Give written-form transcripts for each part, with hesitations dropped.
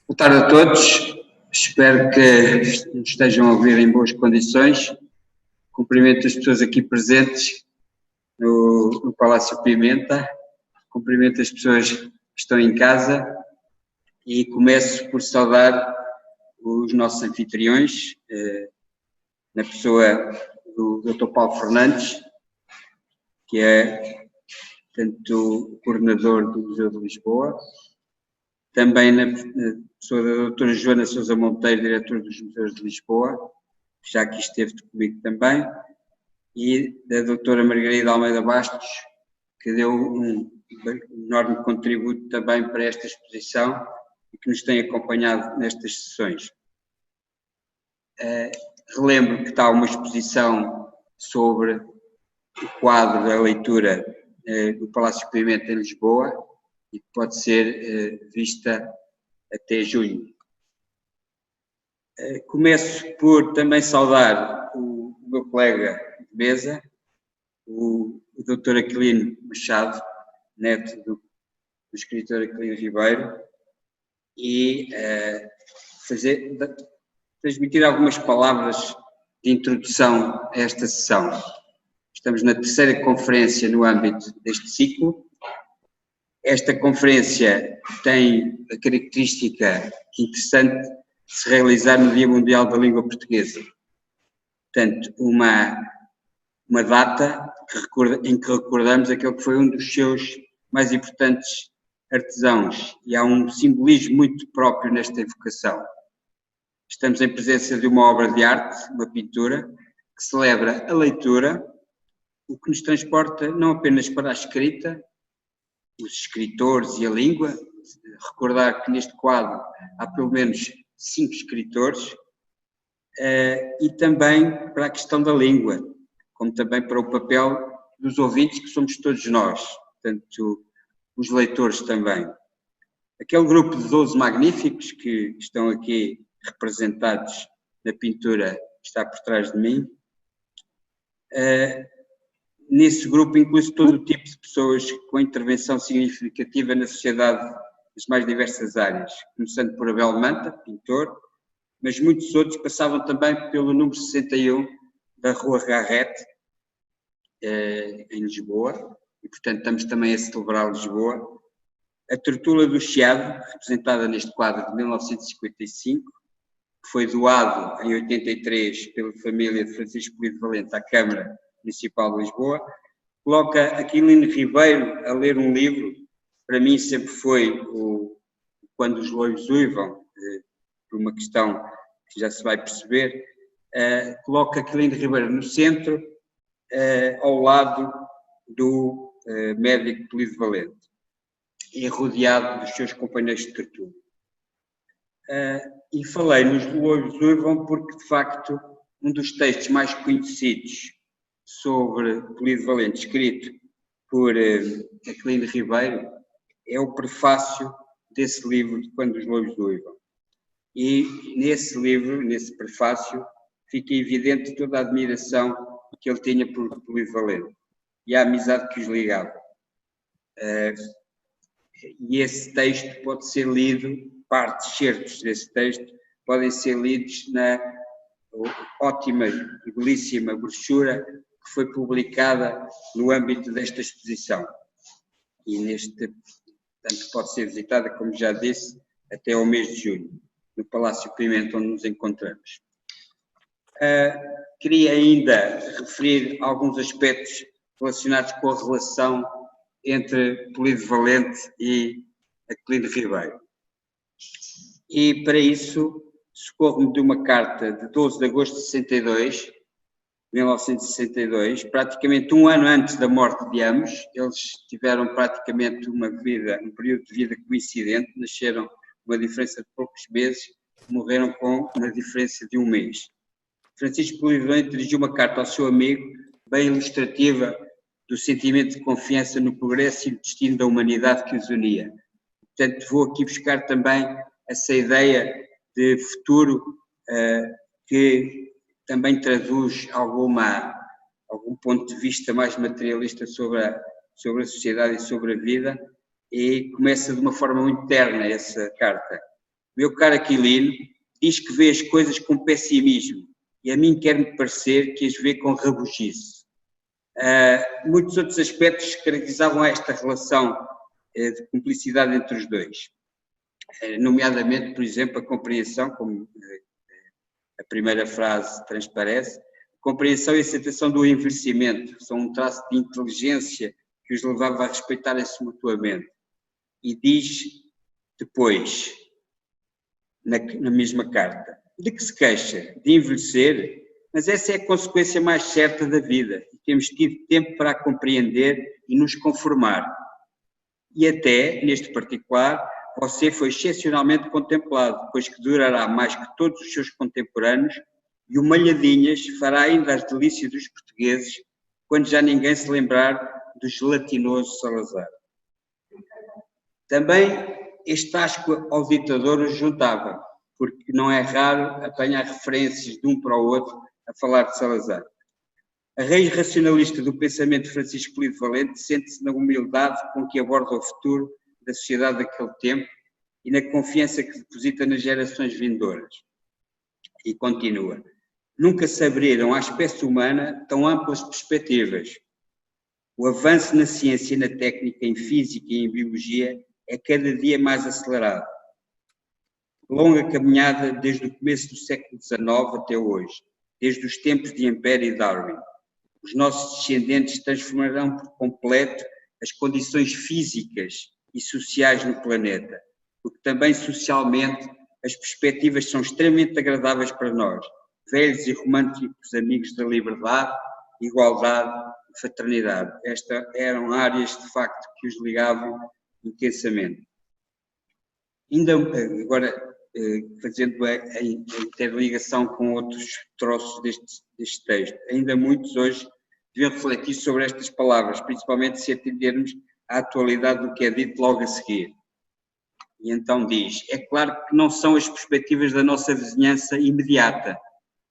Boa tarde a todos, espero que nos estejam a ouvir em boas condições. Cumprimento as pessoas aqui presentes no Palácio Pimenta, cumprimento as pessoas que estão em casa e começo por saudar os nossos anfitriões, na pessoa do Dr. Paulo Fernandes, que é, portanto, o coordenador do Museu de Lisboa, também na pessoa da doutora Joana Sousa Monteiro, diretora dos Museus de Lisboa, que já aqui esteve comigo também, e da doutora Margarida Almeida Bastos, que deu um enorme contributo também para esta exposição e que nos tem acompanhado nestas sessões. Relembro que está uma exposição sobre o quadro da leitura do Palácio Pimenta em Lisboa e que pode ser vista até junho. Começo por também saudar o meu colega de mesa, o Dr. Aquilino Machado, neto do escritor Aquilino Ribeiro, e transmitir algumas palavras de introdução a esta sessão. Estamos na terceira conferência no âmbito deste ciclo. Esta conferência tem a característica interessante de se realizar no Dia Mundial da Língua Portuguesa. Portanto, uma data em que recordamos aquele que foi um dos seus mais importantes artesãos, e há um simbolismo muito próprio nesta evocação. Estamos em presença de uma obra de arte, uma pintura, que celebra a leitura, o que nos transporta não apenas para a escrita, os escritores e a língua, recordar que neste quadro há pelo menos 5 escritores, e também para a questão da língua, como também para o papel dos ouvintes, que somos todos nós, portanto, os leitores também. Aquele grupo de 12 magníficos que estão aqui representados na pintura que está por trás de mim, nesse grupo inclui-se todo o tipo de pessoas com intervenção significativa na sociedade das mais diversas áreas, começando por Abel Manta, pintor, mas muitos outros passavam também pelo número 61 da Rua Garrete, em Lisboa, e portanto estamos também a celebrar Lisboa. A Tortula do Chiado, representada neste quadro de 1955, que foi doado em 83 pela família de Francisco Polido Valente à Câmara Municipal de Lisboa, coloca Aquilino Ribeiro a ler um livro, para mim sempre foi Quando os Loiros Uivam, por uma questão que já se vai perceber, coloca Aquilino Ribeiro no centro, ao lado do médico Polido Valente, e rodeado dos seus companheiros de tortura. E falei nos Loiros Uivam porque, de facto, um dos textos mais conhecidos sobre Polido Valente, escrito por Aquilino Ribeiro, é o prefácio desse livro de Quando os Loiros Uivam. E nesse livro, nesse prefácio, fica evidente toda a admiração que ele tinha por Polido Valente e a amizade que os ligava. E esse texto pode ser lido, partes, certos desse texto, podem ser lidos na ótima e belíssima brochura que foi publicada no âmbito desta exposição. E portanto, pode ser visitada, como já disse, até ao mês de junho, no Palácio Pimenta, onde nos encontramos. Queria ainda referir alguns aspectos relacionados com a relação entre Polido Valente e Aquilino Ribeiro. E para isso socorro-me de uma carta de 12 de agosto de 1962, praticamente um ano antes da morte de ambos. Eles tiveram praticamente um período de vida coincidente, nasceram uma diferença de poucos meses, morreram com uma diferença de um mês. Francisco Polido Valente dirigiu uma carta ao seu amigo, bem ilustrativa do sentimento de confiança no progresso e no destino da humanidade que os unia. Portanto, vou aqui buscar também essa ideia de futuro que também traduz algum ponto de vista mais materialista sobre a sociedade e sobre a vida, e começa de uma forma muito terna essa carta. meu caro Aquilino, diz que vê as coisas com pessimismo e a mim quer-me parecer que as vê com rabugice. Muitos outros aspectos caracterizavam esta relação de cumplicidade entre os dois, nomeadamente, por exemplo, a compreensão, como a primeira frase transparece, a compreensão e aceitação do envelhecimento, são um traço de inteligência que os levava a respeitarem-se mutuamente. E diz depois, na mesma carta, de que se queixa? De envelhecer? Mas essa é a consequência mais certa da vida e temos tido tempo para a compreender e nos conformar. E até, neste particular, você foi excepcionalmente contemplado, pois que durará mais que todos os seus contemporâneos e o Malhadinhas fará ainda as delícias dos portugueses quando já ninguém se lembrar do gelatinoso Salazar. Também este asco ao ditador os juntava, porque não é raro apanhar referências de um para o outro a falar de Salazar. A raiz racionalista do pensamento de Francisco Polido Valente sente-se na humildade com que aborda o futuro da sociedade daquele tempo e na confiança que deposita nas gerações vindouras. E continua. Nunca se abriram à espécie humana tão amplas perspectivas. O avanço na ciência e na técnica, em física e em biologia, é cada dia mais acelerado. Longa caminhada desde o começo do século XIX até hoje, desde os tempos de Ampère e Darwin. Os nossos descendentes transformarão por completo as condições físicas e sociais no planeta, porque também socialmente as perspectivas são extremamente agradáveis para nós, velhos e românticos amigos da liberdade, igualdade e fraternidade. Estas eram áreas, de facto, que os ligavam intensamente. Ainda agora, fazendo a interligação com outros troços deste texto, ainda muitos hoje deviam refletir sobre estas palavras, principalmente se atendermos à atualidade do que é dito logo a seguir. E então diz, é claro que não são as perspectivas da nossa vizinhança imediata,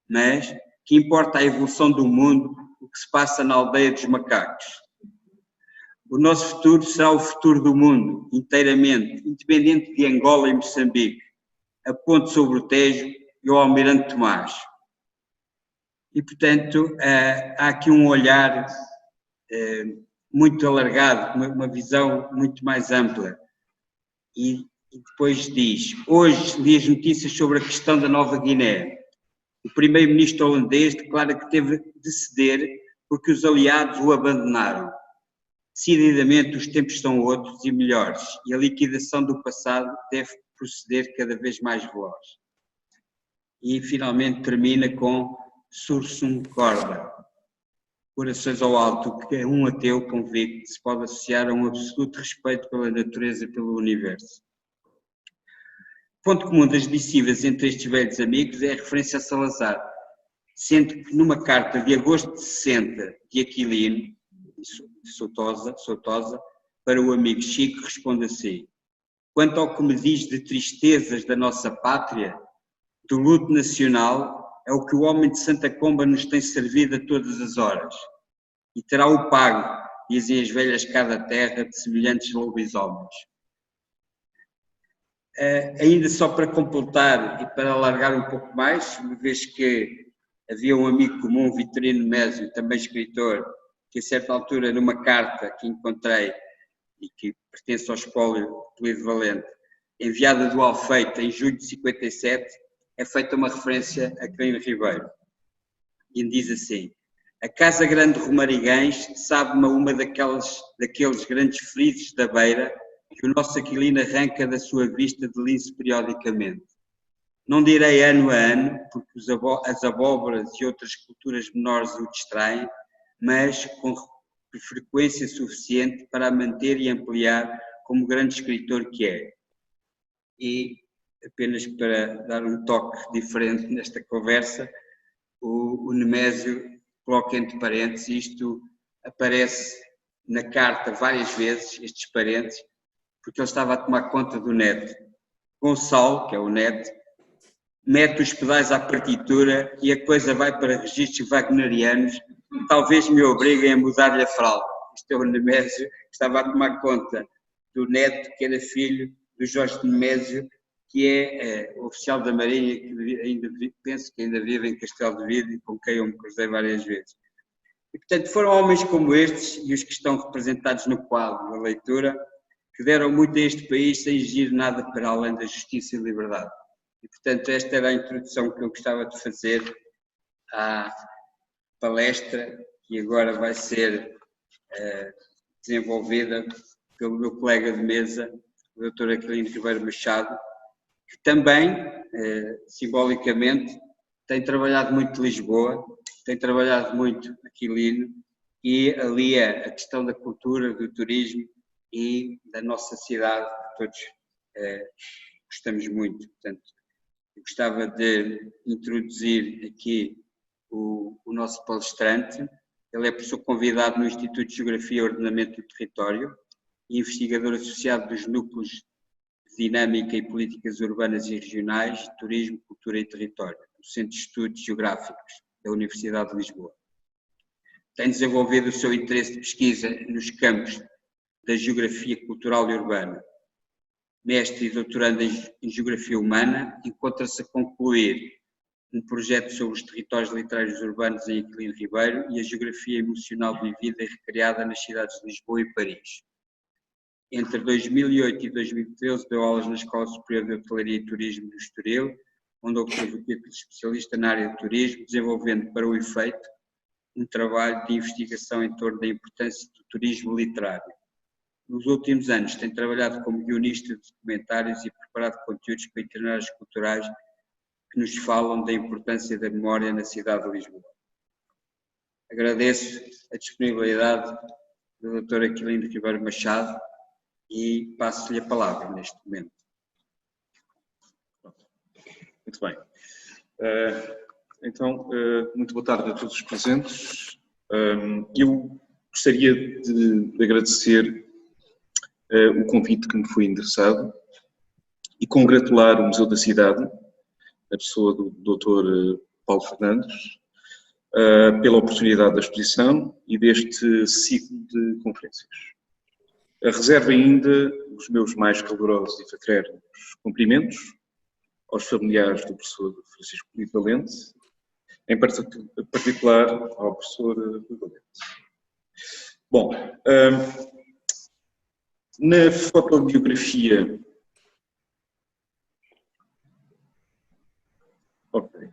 mas que importa a evolução do mundo, o que se passa na aldeia dos macacos. O nosso futuro será o futuro do mundo, inteiramente, independente de Angola e Moçambique, a ponte sobre o Tejo e o Almirante Tomás. E, portanto, há aqui um olhar muito alargado, uma visão muito mais ampla. E depois diz, hoje li as notícias sobre a questão da Nova Guiné. O primeiro-ministro holandês declara que teve de ceder porque os aliados o abandonaram. Decididamente, os tempos são outros e melhores, e a liquidação do passado deve proceder cada vez mais veloz. E, finalmente, termina com Sursum Corda, corações ao alto, que um ateu convicto se pode associar a um absoluto respeito pela natureza e pelo universo. O ponto comum das missivas entre estes velhos amigos é a referência a Salazar, sendo que numa carta de agosto de 60 de Aquilino, Soutosa, para o amigo Chico, responde assim: quanto ao que me diz de tristezas da nossa pátria, do luto nacional, é o que o homem de Santa Comba nos tem servido a todas as horas. E terá o pago, dizem as velhas cá da terra, de semelhantes lobisomens. Ainda só para completar e para alargar um pouco mais, uma vez que havia um amigo comum, Vitorino Mésio, também escritor, que a certa altura, numa carta que encontrei e que pertence ao espólio de Polido Valente, enviada do Alfeite em julho de 57, é feita uma referência a Quirino Ribeiro. E diz assim: a Casa Grande de Romarigães sabe-me uma daqueles grandes frisos da beira que o nosso Aquilino arranca da sua vista de lince periodicamente. Não direi ano a ano, porque as abóboras e outras culturas menores o distraem, mas com frequência suficiente para a manter e ampliar como grande escritor que é. E, apenas para dar um toque diferente nesta conversa, o Nemésio coloca entre parênteses, isto aparece na carta várias vezes, estes parênteses, porque ele estava a tomar conta do neto. Gonçalo, que é o neto, mete os pedais à partitura e a coisa vai para registros wagnerianos que talvez me obriguem a mudar-lhe a fralda. Isto é o Nemésio, que estava a tomar conta do neto, que era filho do Jorge Nemésio, que é oficial da Marinha, que penso que ainda vive em Castelo de Vide, e com quem eu me cruzei várias vezes. E, portanto, foram homens como estes, e os que estão representados no quadro da leitura, que deram muito a este país sem exigir nada para além da justiça e liberdade. E, portanto, esta era a introdução que eu gostava de fazer à palestra, que agora vai ser desenvolvida pelo meu colega de mesa, o Dr. Aquilino Ribeiro Machado, que também, simbolicamente, tem trabalhado muito Lisboa, tem trabalhado muito Aquilino, e alia a questão da cultura, do turismo e da nossa cidade, que todos gostamos muito. Portanto, eu gostava de introduzir aqui o nosso palestrante. Ele é professor convidado no Instituto de Geografia e Ordenamento do Território e investigador associado dos núcleos de Dinâmica e Políticas Urbanas e Regionais, Turismo, Cultura e Território, do Centro de Estudos Geográficos da Universidade de Lisboa. Tem desenvolvido o seu interesse de pesquisa nos campos da Geografia Cultural e Urbana. Mestre e doutorando em Geografia Humana, encontra-se a concluir um projeto sobre os territórios literários urbanos em Aquilino Ribeiro e a geografia emocional vivida e recriada nas cidades de Lisboa e Paris. Entre 2008 e 2013 deu aulas na Escola Superior de Hotelaria e Turismo do Estoril, onde obteve o título de especialista na área de turismo, desenvolvendo para o efeito um trabalho de investigação em torno da importância do turismo literário. Nos últimos anos tem trabalhado como guionista de documentários e preparado conteúdos para itinerários culturais que nos falam da importância da memória na cidade de Lisboa. Agradeço a disponibilidade do Dr. Aquilino Ribeiro Machado e passo-lhe a palavra neste momento. Muito bem. Então, muito boa tarde a todos os presentes. Eu gostaria de agradecer o convite que me foi endereçado e congratular o Museu da Cidade, a pessoa do Dr. Paulo Fernandes, pela oportunidade da exposição e deste ciclo de conferências. Reservo ainda os meus mais calorosos e fraternos cumprimentos aos familiares do professor Francisco Rui Valente, em particular ao professor Rui Valente. Bom, na fotobiografia... Ok.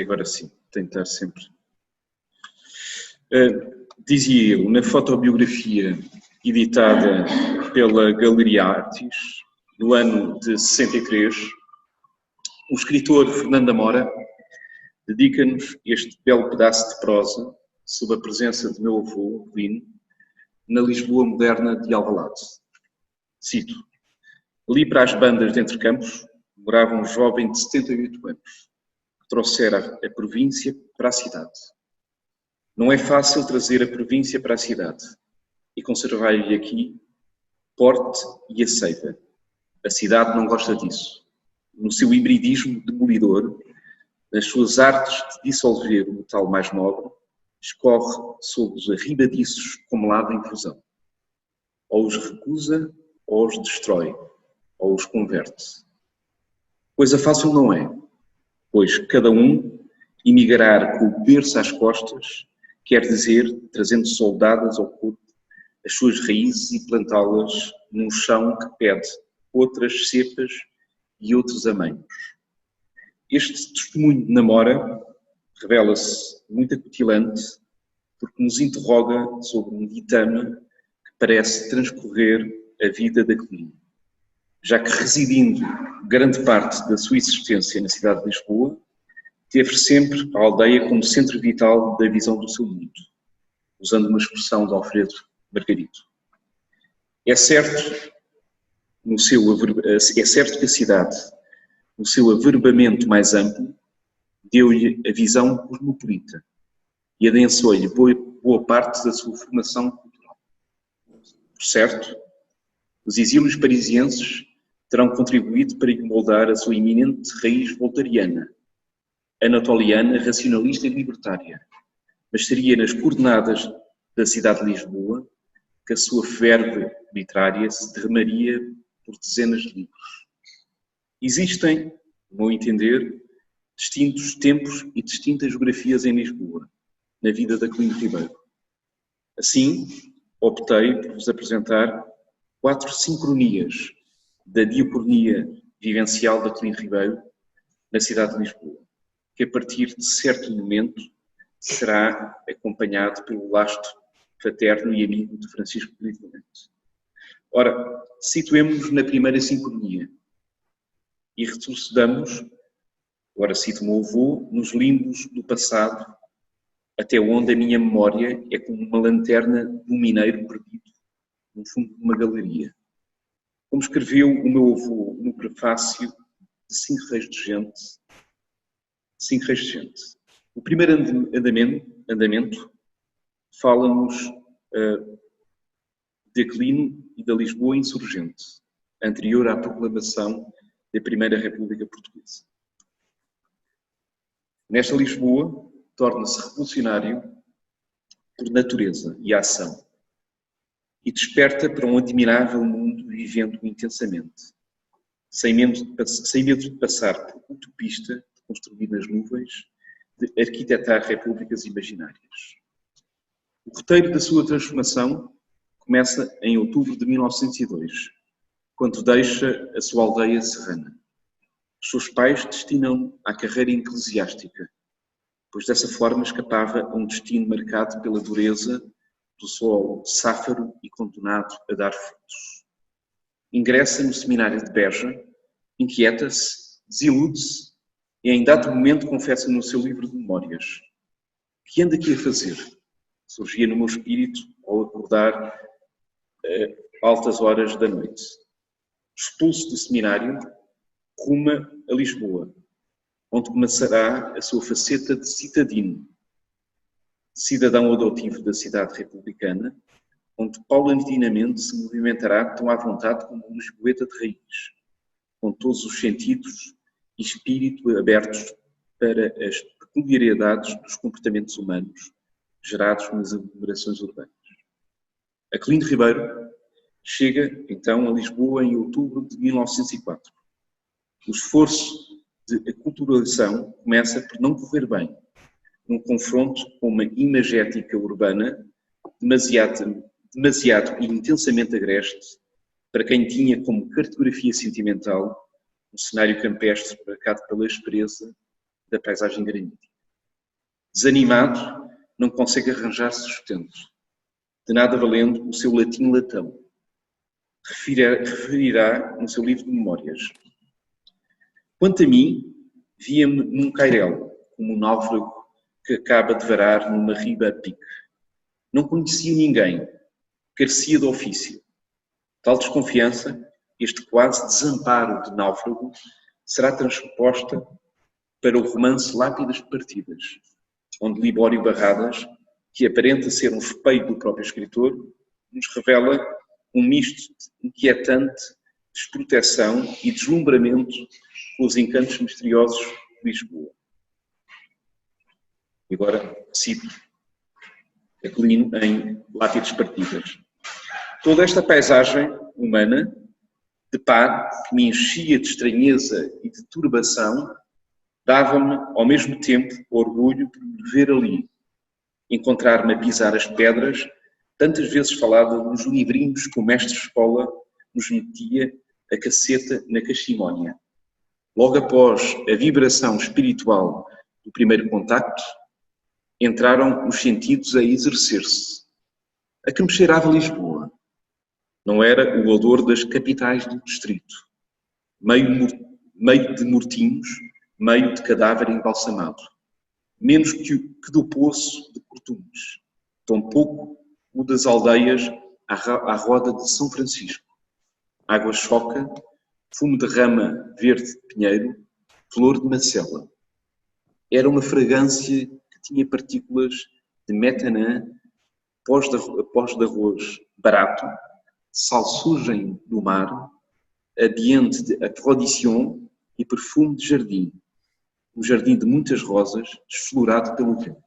Agora sim, tentar sempre... Dizia eu, na fotobiografia editada pela Galeria Artes, no ano de 63, o escritor Fernando Amora dedica-nos este belo pedaço de prosa sob a presença de meu avô, Lino, na Lisboa moderna de Alvalade. Cito: ali para as bandas de Entre Campos morava um jovem de 78 anos, que trouxera a província para a cidade. Não é fácil trazer a província para a cidade e conservar-lhe aqui porte e aceita. A cidade não gosta disso. No seu hibridismo demolidor, nas suas artes de dissolver o metal mais nobre, escorre sobre os arribadiços como lava em fusão. Ou os recusa, ou os destrói, ou os converte. Coisa fácil não é, pois cada um emigrar com o berço às costas quer dizer trazendo soldadas ao corpo as suas raízes e plantá-las num chão que pede outras cepas e outros amanhos. Este testemunho de Namora revela-se muito acutilante porque nos interroga sobre um ditame que parece transcorrer a vida da Aquilino, já que residindo grande parte da sua existência na cidade de Lisboa, teve sempre a aldeia como centro vital da visão do seu mundo, usando uma expressão de Alfredo Margarito. É certo que a cidade, no seu averbamento mais amplo, deu-lhe a visão cosmopolita e adensou-lhe boa parte da sua formação cultural. Por certo, os exílios parisienses terão contribuído para lhe moldar a sua eminente raiz voltariana, anatoliana, racionalista e libertária, mas seria nas coordenadas da cidade de Lisboa que a sua ferve literária se derramaria por dezenas de livros. Existem, no meu entender, distintos tempos e distintas geografias em Lisboa, na vida da Aquilino Ribeiro. Assim, optei por vos apresentar 4 sincronias da diaconia vivencial da Aquilino Ribeiro na cidade de Lisboa, que a partir de certo momento será acompanhado pelo lastro fraterno e amigo de Francisco de Valente. Ora, situemo-nos na primeira sincronia e retrocedamos, agora cito o meu avô, nos limbos do passado, até onde a minha memória é como uma lanterna de um mineiro perdido no fundo de uma galeria. Como escreveu o meu avô no prefácio de 5 Reis de Gente. O primeiro andamento fala-nos de Aquilino e da Lisboa insurgente, anterior à proclamação da Primeira República Portuguesa. Nesta Lisboa, torna-se revolucionário por natureza e ação e desperta para um admirável mundo vivendo intensamente, sem medo de passar por utopista, de construir nas nuvens, de arquitetar repúblicas imaginárias. O roteiro da sua transformação começa em outubro de 1902, quando deixa a sua aldeia serrana. Os seus pais destinam-no à carreira eclesiástica, pois dessa forma escapava a um destino marcado pela dureza do solo sáfaro e condenado a dar frutos. Ingressa no seminário de Beja, inquieta-se, desilude-se e em dado momento confessa no seu livro de memórias: "Que ando aqui a fazer?" Surgia no meu espírito ao acordar altas horas da noite. Expulso do seminário, ruma a Lisboa, onde começará a sua faceta de citadino, cidadão adotivo da cidade republicana, onde paulatinamente se movimentará tão à vontade como um lisboeta de raiz, com todos os sentidos e espírito abertos para as peculiaridades dos comportamentos humanos gerados nas aglomerações urbanas. Aquilino Ribeiro chega, então, a Lisboa em outubro de 1904. O esforço de aculturação começa por não correr bem, num confronto com uma imagética urbana demasiado e intensamente agreste para quem tinha como cartografia sentimental um cenário campestre marcado pela aspereza da paisagem granítica. Desanimado, não consegue arranjar sustento, de nada valendo o seu latim latão. Referirá no seu livro de memórias: "Quanto a mim, via-me num cairel, como um náufrago que acaba de varar numa riba a pique. Não conhecia ninguém, carecia de ofício. Tal desconfiança, este quase desamparo de náufrago, será transposta para o romance Lápidas Partidas, onde Libório Barradas, que aparenta ser um espelho do próprio escritor, nos revela um misto inquietante, desproteção e deslumbramento com os encantos misteriosos de Lisboa." E agora cito Aquilino em Lápidas Partidas: "Toda esta paisagem humana, de par, que me enchia de estranheza e de turbação, dava-me, ao mesmo tempo, orgulho por me ver ali, encontrar-me a pisar as pedras, tantas vezes falada nos livrinhos que o mestre-escola nos metia a caceta na cachimónia. Logo após a vibração espiritual do primeiro contacto, entraram os sentidos a exercer-se. A que me cheirava Lisboa? Não era o odor das capitais do distrito, meio de mortinhos, meio de cadáver embalsamado, menos que do poço de Cortumes, tampouco o das aldeias à roda de São Francisco. Água choca, fumo de rama verde de pinheiro, flor de macela. Era uma fragrância que tinha partículas de metanã, pós de arroz barato, salsugem do mar, adiante de aprodicion e perfume de jardim. Um jardim de muitas rosas, desflorado pelo vento."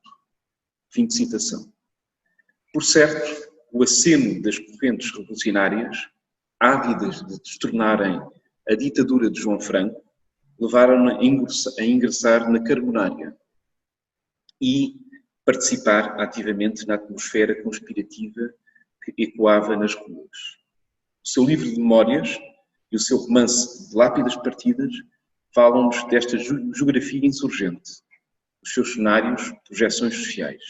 Fim de citação. Por certo, o aceno das correntes revolucionárias ávidas de destornarem a ditadura de João Franco, levaram-na a ingressar na Carbonária e participar ativamente na atmosfera conspirativa que ecoava nas ruas. O seu livro de memórias e o seu romance de Lápidas Partidas falam-nos desta geografia insurgente, os seus cenários, projeções sociais.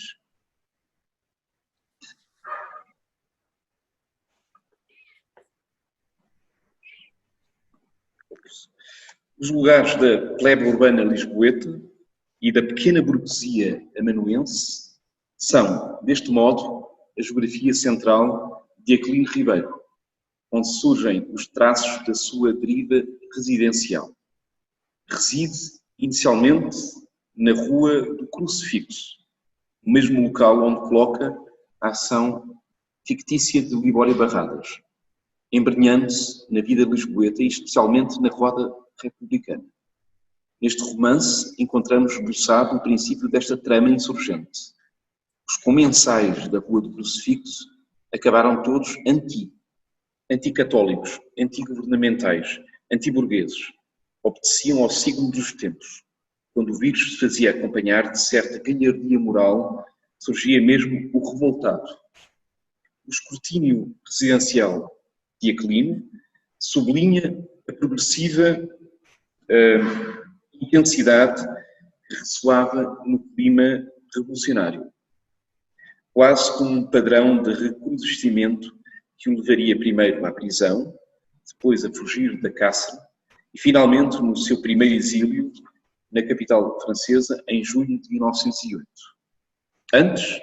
Os lugares da plebe urbana lisboeta e da pequena burguesia amanuense são, deste modo, a geografia central de Aquilino Ribeiro, onde surgem os traços da sua deriva residencial. Reside, inicialmente, na Rua do Crucifixo, no mesmo local onde coloca a ação fictícia de Libório Barradas, embrenhando-se na vida lisboeta e especialmente na roda republicana. Neste romance encontramos esboçado o princípio desta trama insurgente. Os comensais da Rua do Crucifixo acabaram todos anticatólicos, antigovernamentais, antiburgueses. Obedeciam ao signo dos tempos. Quando o vírus se fazia acompanhar de certa galhardia moral, surgia mesmo o revoltado. O escrutínio residencial de Aquilino sublinha a progressiva intensidade que ressoava no clima revolucionário, quase como um padrão de recrudescimento que o levaria primeiro à prisão, depois a fugir da caça e finalmente no seu primeiro exílio na capital francesa em junho de 1908. Antes,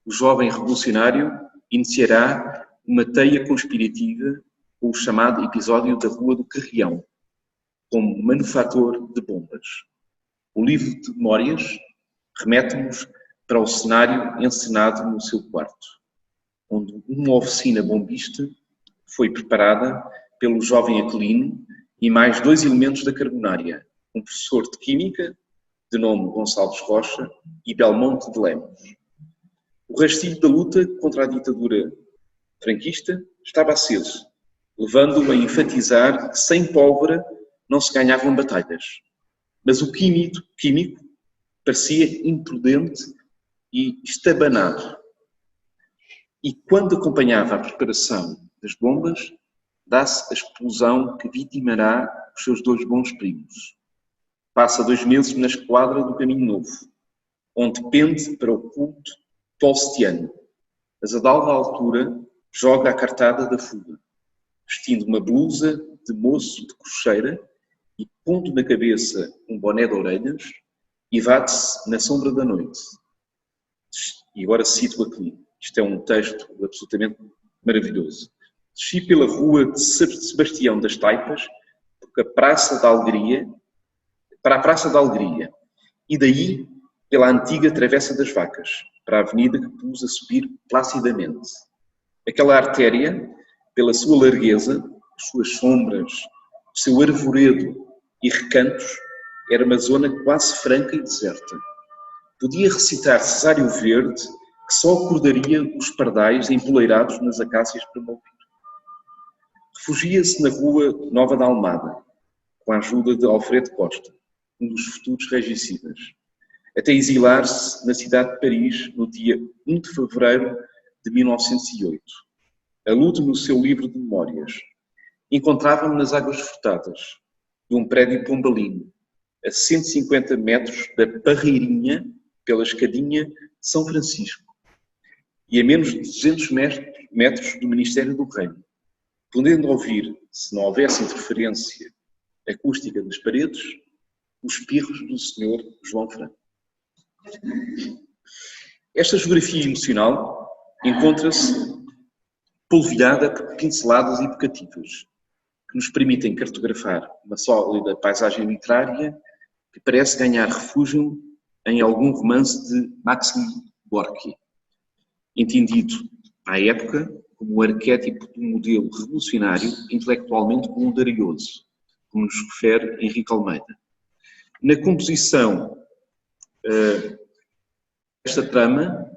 o jovem revolucionário iniciará uma teia conspirativa com o chamado episódio da Rua do Carrião, como manufator de bombas. O livro de memórias remete-nos para o cenário encenado no seu quarto, onde uma oficina bombista foi preparada pelo jovem Aquilino e mais 2 elementos da Carbonária, um professor de Química, de nome Gonçalves Rocha, e Belmonte de Lemos. O rastilho da luta contra a ditadura franquista estava aceso, levando-o a enfatizar que sem pólvora não se ganhavam batalhas. Mas o químico parecia imprudente e estabanado. E quando acompanhava a preparação das bombas, dá-se a explosão que vitimará os seus 2 bons primos. Passa 2 meses na esquadra do Caminho Novo, onde pende para o culto tolstiano, mas a dada altura joga a cartada da fuga, vestindo uma blusa de moço de cocheira e pondo na cabeça um boné de orelhas, evade-se na sombra da noite. E agora cito aqui, isto é um texto absolutamente maravilhoso. Desci pela rua de Sebastião das Taipas, para a Praça da Alegria, e daí pela antiga Travessa das Vacas, para a avenida que pus a subir placidamente. Aquela artéria, pela sua largueza, as suas sombras, o seu arvoredo e recantos, era uma zona quase franca e deserta. Podia recitar Cesário Verde, que só acordaria os pardais empoleirados nas acácias para me ouvir. Refugia-se na Rua Nova da Almada, com a ajuda de Alfredo Costa, um dos futuros regicidas, até exilar-se na cidade de Paris no dia 1 de fevereiro de 1908. Alude no seu livro de memórias. Encontrava-me nas Águas Furtadas, de um prédio pombalino, a 150 metros da Parreirinha, pela escadinha de São Francisco, e a menos de 200 metros do Ministério do Reino, podendo ouvir, se não houvesse interferência acústica das paredes, os pirros do Sr. João Franco. Esta geografia emocional encontra-se polvilhada por pinceladas evocativas, que nos permitem cartografar uma sólida paisagem literária que parece ganhar refúgio em algum romance de Maxim Gorky, entendido, à época, como o arquétipo de um modelo revolucionário intelectualmente voluntarioso, como nos refere Henrique Almeida. Na composição desta trama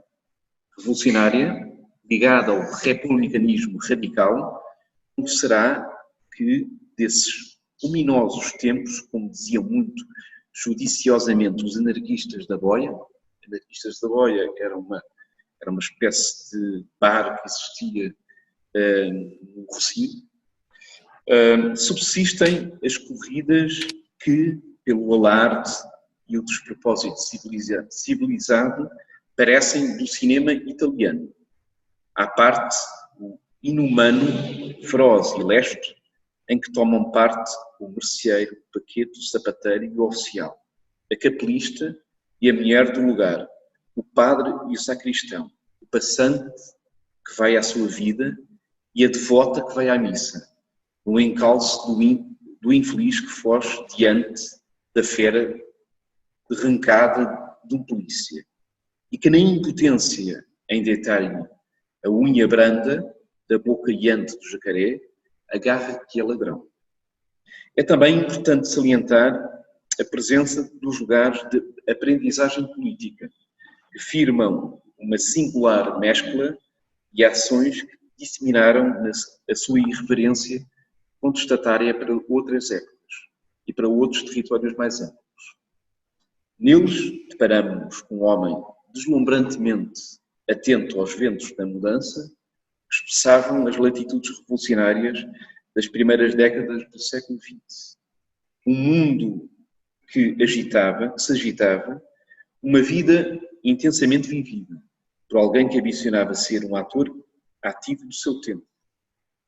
revolucionária, ligada ao republicanismo radical, Como será que desses luminosos tempos, como diziam muito judiciosamente os anarquistas da Boia, anarquistas da Boia era uma espécie de bar que existia no Rossio, subsistem as corridas que, pelo alarde e o despropósito civilizado, parecem do cinema italiano. À parte o inumano, feroz e lesto, em que tomam parte o merceeiro, o paquete, o sapateiro e o oficial, a capelista e a mulher do lugar, o padre e o sacristão, o passante que vai à sua vida e a devota que vai à missa, no encalço do infeliz que foge diante da fera derrancada de um polícia, e que na impotência em deitar-lhe a unha branda da boca iante do jacaré, agarra que é ladrão. É também importante salientar a presença dos lugares de aprendizagem política, que firmam uma singular mescla de ações que disseminaram a sua irreverência contestatária para outras épocas e para outros territórios mais amplos. Neles deparamos com um homem deslumbrantemente atento aos ventos da mudança, que expressavam as latitudes revolucionárias das primeiras décadas do século XX. Um mundo que se agitava, uma vida intensamente vivida, por alguém que ambicionava ser um ator ativo do seu tempo,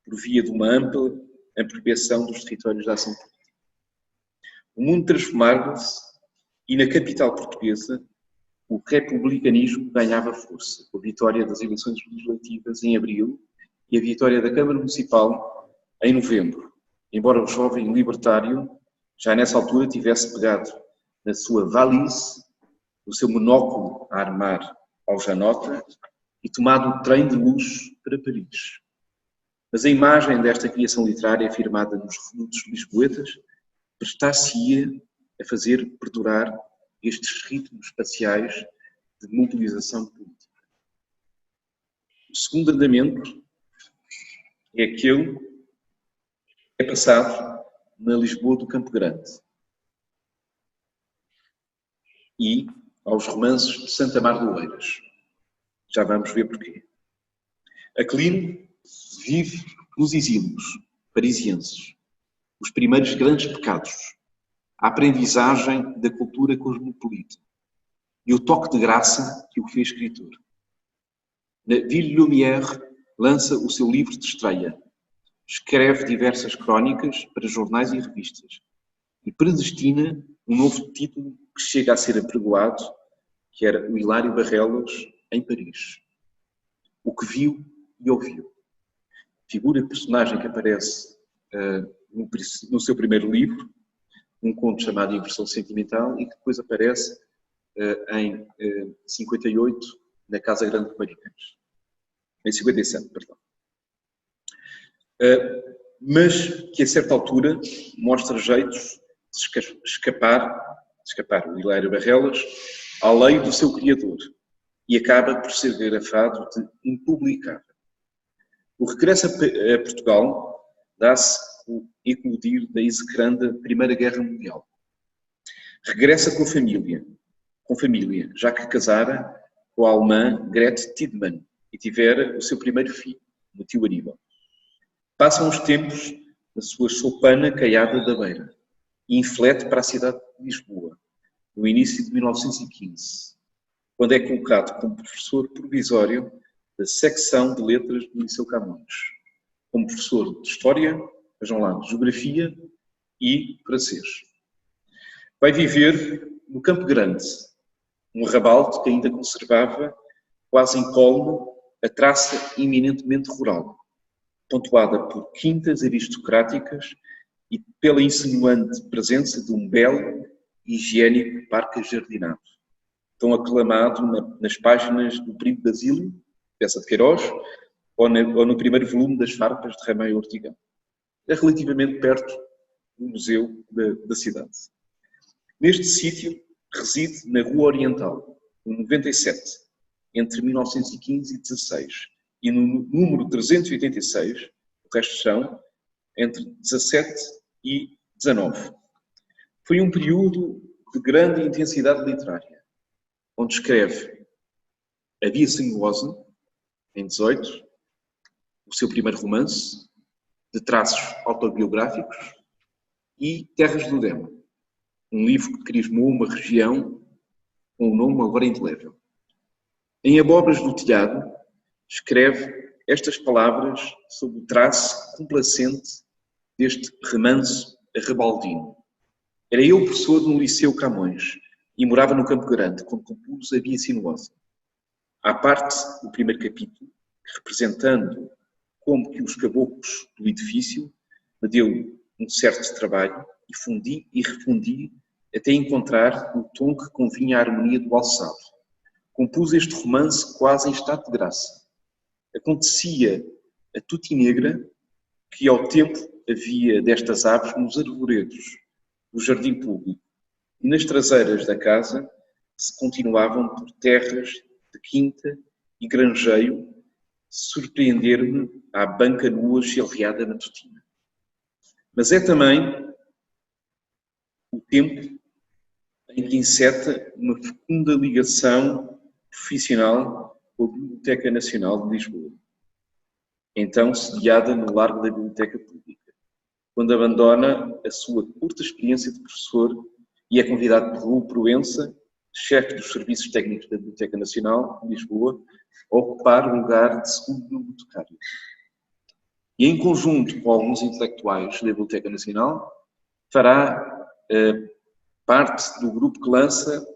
por via de uma ampla apropriação dos territórios da ação política. O mundo transformava-se e na capital portuguesa o republicanismo ganhava força, com a vitória das eleições legislativas em abril e a vitória da Câmara Municipal em novembro, embora o jovem libertário já nessa altura tivesse pegado na sua valise, no seu monóculo a armar ao Janota e tomado o trem de luxo para Paris. Mas a imagem desta criação literária firmada nos redutos lisboetas prestar-se-ia a fazer perdurar estes ritmos espaciais de mobilização política. O segundo andamento é aquele que é passado na Lisboa do Campo Grande e aos romances de Santa Mar de Oeiras. Já vamos ver porquê. Aquilino vive nos exílios parisienses, os primeiros grandes pecados, a aprendizagem da cultura cosmopolita e o toque de graça que o fez escritor. Na Ville Lumière lança o seu livro de estreia, escreve diversas crónicas para jornais e revistas e predestina um novo título que chega a ser apregoado, que era o Hilário Barrelos em Paris. O que viu e ouviu. Figura de personagem que aparece no seu primeiro livro, um conto chamado Inversão Sentimental, e que depois aparece em 58 na Casa Grande de Maricães. Em 57, perdão. Mas que a certa altura mostra jeitos de escapar o Hilário Barrelos à lei do seu criador e acaba por ser grafado de impublicável. O regresso a Portugal dá-se o eclodir da execranda Primeira Guerra Mundial. Regressa com família, já que casara com a alemã Grete Tidmann e tivera o seu primeiro filho, o tio Aníbal. Passam os tempos na sua choupana caiada da Beira e inflete para a cidade de Lisboa, no início de 1915, quando é colocado como professor provisório da secção de letras do Liceu Camões, como professor de História, vejam lá, de Geografia e Francês. Vai viver no Campo Grande, um arrabalde que ainda conservava, quase incólume, a traça eminentemente rural, pontuada por quintas aristocráticas e pela insinuante presença de um belo e higiênico parque ajardinado, tão aclamado nas páginas do Primo Basílio, peça de Queiroz, ou no primeiro volume das Farpas de Rameio Ortigão. É relativamente perto do museu da cidade. Neste sítio reside na Rua Oriental, no 97, entre 1915 e 16, e no número 386, o resto são entre 17 e 19. Foi um período de grande intensidade literária, onde escreve A Via Sinuosa, em 18, o seu primeiro romance, de traços autobiográficos, e Terras do Dema, um livro que crismou uma região com um nome agora indelével. Em Abóboras do Telhado, escreve estas palavras sob o traço complacente deste remanso arrebaldino. Era eu professor no Liceu Camões e morava no Campo Grande, quando compus A Via Sinuosa. À parte do primeiro capítulo, representando como que os caboclos do edifício, me deu um certo trabalho e fundi e refundi até encontrar o tom que convinha à harmonia do alçado. Compus este romance quase em estado de graça. Acontecia a tuti negra que ao tempo havia destas aves nos arvoredos do jardim público e nas traseiras da casa se continuavam por terras de quinta e granjeio surpreender-me à banca nua chilreada matutina. Mas é também o tempo em que enceta uma fecunda ligação profissional com a Biblioteca Nacional de Lisboa, então sediada no largo da Biblioteca Pública, quando abandona a sua curta experiência de professor e é convidado por Raul Proença, chefe dos Serviços Técnicos da Biblioteca Nacional de Lisboa, a ocupar o lugar de segundo bibliotecário. E em conjunto com alguns intelectuais da Biblioteca Nacional, fará parte do grupo que lança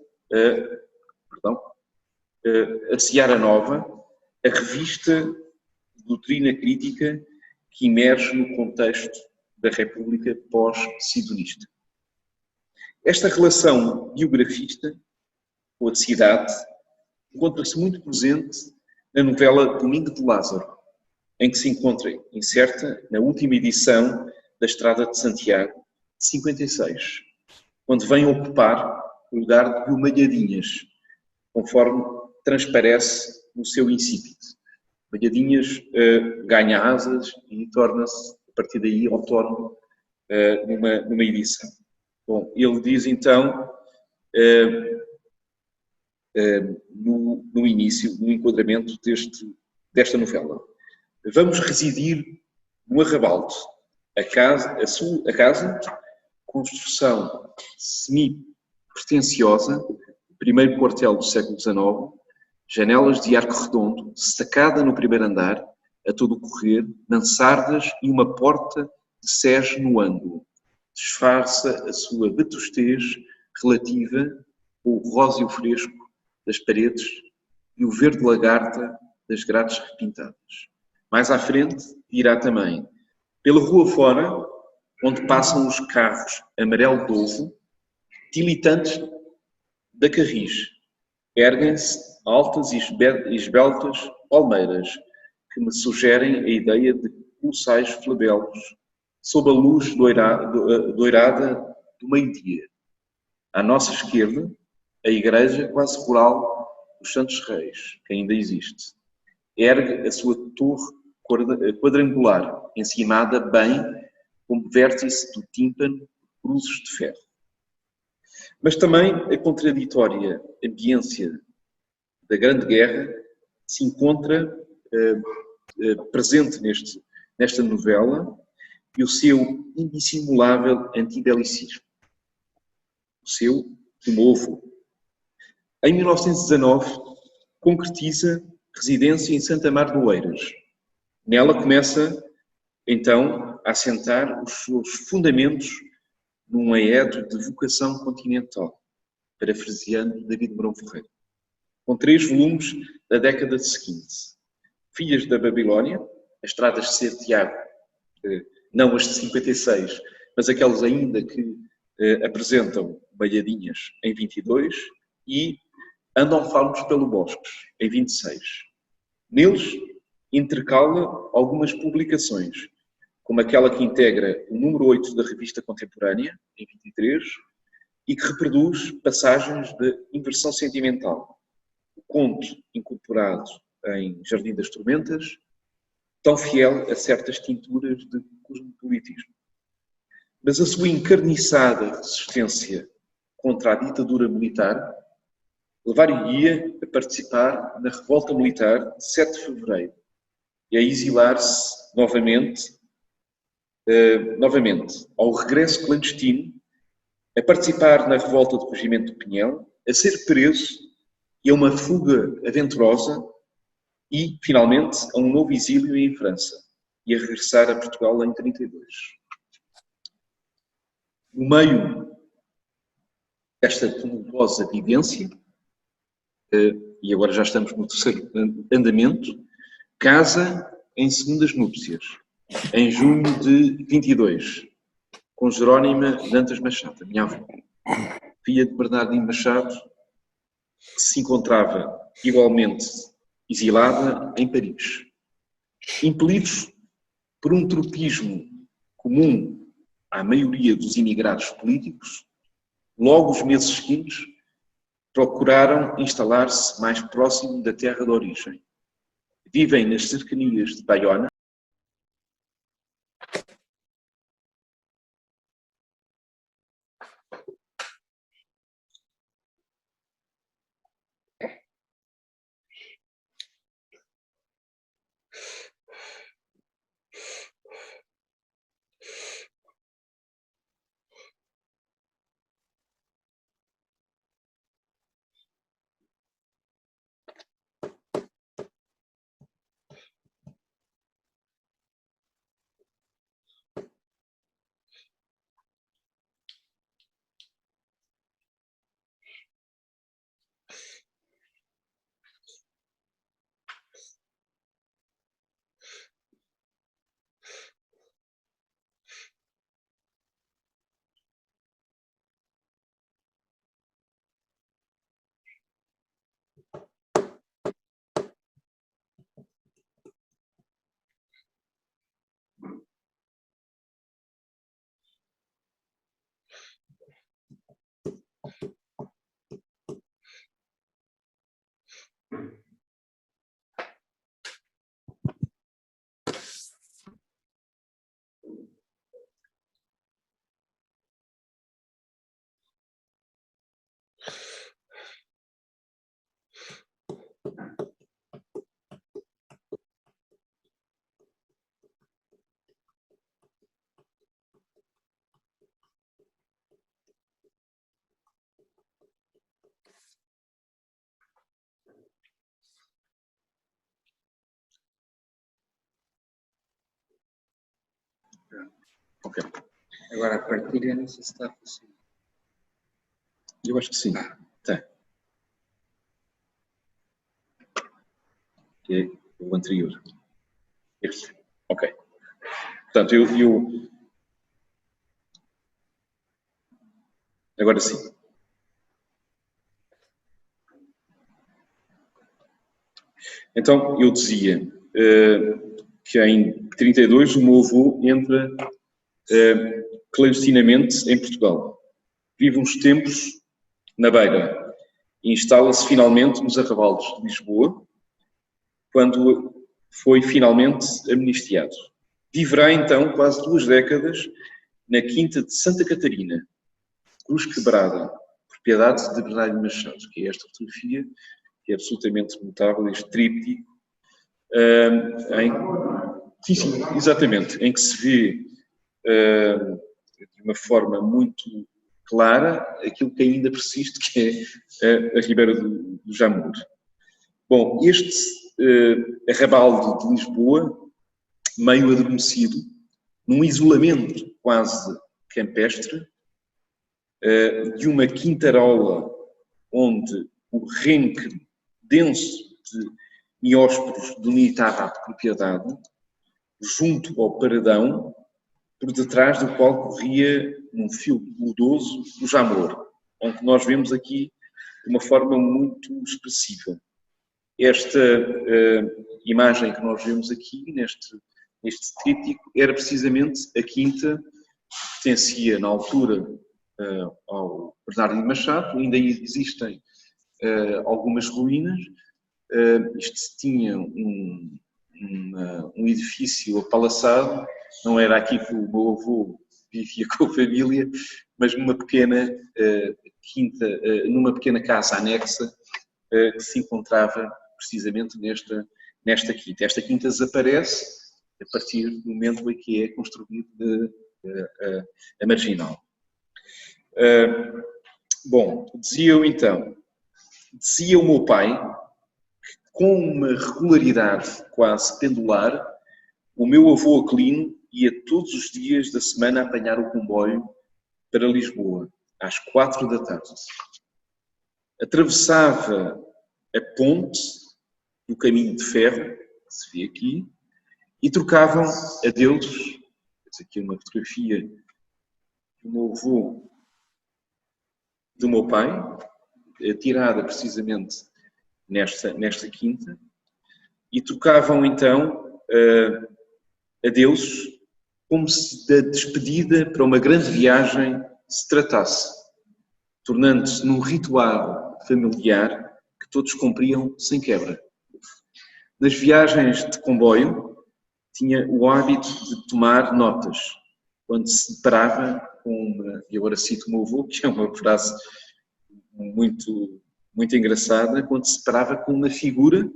a Seara Nova, a revista de doutrina crítica que emerge no contexto da República pós-sidonista. Esta relação biografista com a cidade encontra-se muito presente na novela Domingo de Lázaro, em que se encontra inserta na última edição da Estrada de Santiago, de 56, onde vem ocupar o lugar de Malhadinhas, conforme transparece no seu incipit. Malhadinhas ganha asas e torna-se, a partir daí, autónomo numa edição. Bom, ele diz então, no início, no enquadramento desta novela: vamos residir no Arrabalde, a casa, construção semi-pretenciosa, primeiro quartel do século XIX, janelas de arco redondo, sacada no primeiro andar, a todo correr, mansardas e uma porta de sege no ângulo. Disfarça a sua vetustez relativa com o róseo fresco das paredes e o verde lagarta das grades repintadas. Mais à frente, irá também pela rua fora, onde passam os carros amarelo dovo, tilitantes da Carris. Erguem-se altas e esbeltas palmeiras, que me sugerem a ideia de colossais flabelos, sob a luz doirada do meio-dia. À nossa esquerda, a igreja quase rural dos Santos Reis, que ainda existe. Ergue a sua torre quadrangular, encimada bem como vértice do tímpano de cruzes de ferro. Mas também a contraditória ambiência da Grande Guerra se encontra presente nesta novela e o seu indissimulável antibelicismo. O seu de novo. Em 1919, concretiza residência em Santa Mar do Oeiras. Nela começa, então, a assentar os seus fundamentos num aedo de vocação continental, parafraseando David Mourão Ferreira, com 3 volumes da década seguinte. Filhas da Babilónia, as estradas de Santiago, não as de 56, mas aquelas ainda que apresentam Malhadinhas em 22, e Andam Faunos pelo Bosques, em 26. Neles, intercala algumas publicações, como aquela que integra o número 8 da Revista Contemporânea, em 23, e que reproduz passagens de inversão sentimental. O conto incorporado em Jardim das Tormentas, tão fiel a certas tinturas de cosmopolitismo. Mas a sua encarniçada resistência contra a ditadura militar levar-lhe-ia a participar na revolta militar de 7 de fevereiro e a exilar-se novamente, ao regresso clandestino, a participar na revolta do Regimento do Pinhel, a ser preso e a uma fuga aventurosa e, finalmente, a um novo exílio em França e a regressar a Portugal em 32. No meio desta tumultuosa vivência, e agora já estamos no terceiro andamento, casa em segundas núpcias, em junho de 22, com Jerónima Dantas Machado, a minha avó, filha de Bernardino Machado, que se encontrava igualmente exilada em Paris. Impelidos por um tropismo comum à maioria dos imigrados políticos, logo os meses seguintes procuraram instalar-se mais próximo da terra de origem. Vivem nas cercanias de Baiona, ok. Agora a partilha, não sei se está a funcionar. Eu acho que sim. Tem. Que é o anterior. Este. Ok. Portanto, agora sim. Então, eu dizia que em 32 o meu avô entra clandestinamente em Portugal. Vive uns tempos na Beira e instala-se finalmente nos arrabaldes de Lisboa, quando foi finalmente amnistiado. Viverá então quase 2 décadas na Quinta de Santa Catarina, Cruz Quebrada, propriedade de Bernardino Machado, que é esta fotografia, que é absolutamente notável, este tríptico, sim, exatamente, em que se vê de uma forma muito clara aquilo que ainda persiste, que é a Ribeira do Jamor. Bom, este arrabalde de Lisboa, meio adormecido, num isolamento quase campestre, de uma quintarola onde o renque denso de miósporos delimitava a propriedade, junto ao paredão, por detrás do qual corria um fio veludoso o Jamor, onde nós vemos aqui de uma forma muito expressiva. Esta imagem que nós vemos aqui, neste tríptico, era precisamente a quinta que pertencia na altura ao Bernardino Machado. Ainda existem algumas ruínas. Isto tinha um edifício apalaçado, não era aqui que o meu avô vivia com a família, mas numa pequena quinta, numa pequena casa anexa que se encontrava precisamente nesta quinta. Esta quinta desaparece a partir do momento em que é construída a marginal. Bom, dizia o meu pai que com uma regularidade quase pendular, o meu avô Aquilino ia todos os dias da semana apanhar o comboio para Lisboa, às 4 da tarde. Atravessava a ponte do caminho de ferro, que se vê aqui, e trocavam adeus. Esta aqui é uma fotografia do meu avô, do meu pai, tirada precisamente nesta quinta, e trocavam então adeus, como se da despedida para uma grande viagem se tratasse, tornando-se num ritual familiar que todos cumpriam sem quebra. Nas viagens de comboio, tinha o hábito de tomar notas, quando se deparava com uma, e agora cito o meu avô, que é uma frase muito, muito engraçada, quando se deparava com uma figura,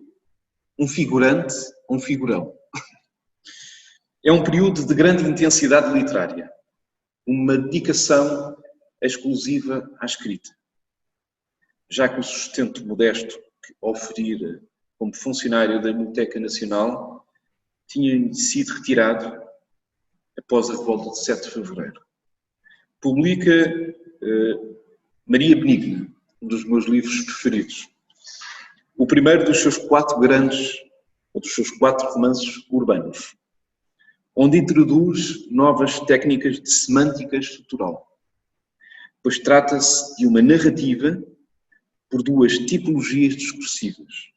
um figurante, um figurão. É um período de grande intensidade literária, uma dedicação exclusiva à escrita. Já que o sustento modesto que oferira como funcionário da Biblioteca Nacional tinha sido retirado após a revolta de 7 de fevereiro. Publica Maria Benigna, um dos meus livros preferidos. O primeiro dos seus 4 romances urbanos, onde introduz novas técnicas de semântica estrutural, pois trata-se de uma narrativa por 2 tipologias discursivas,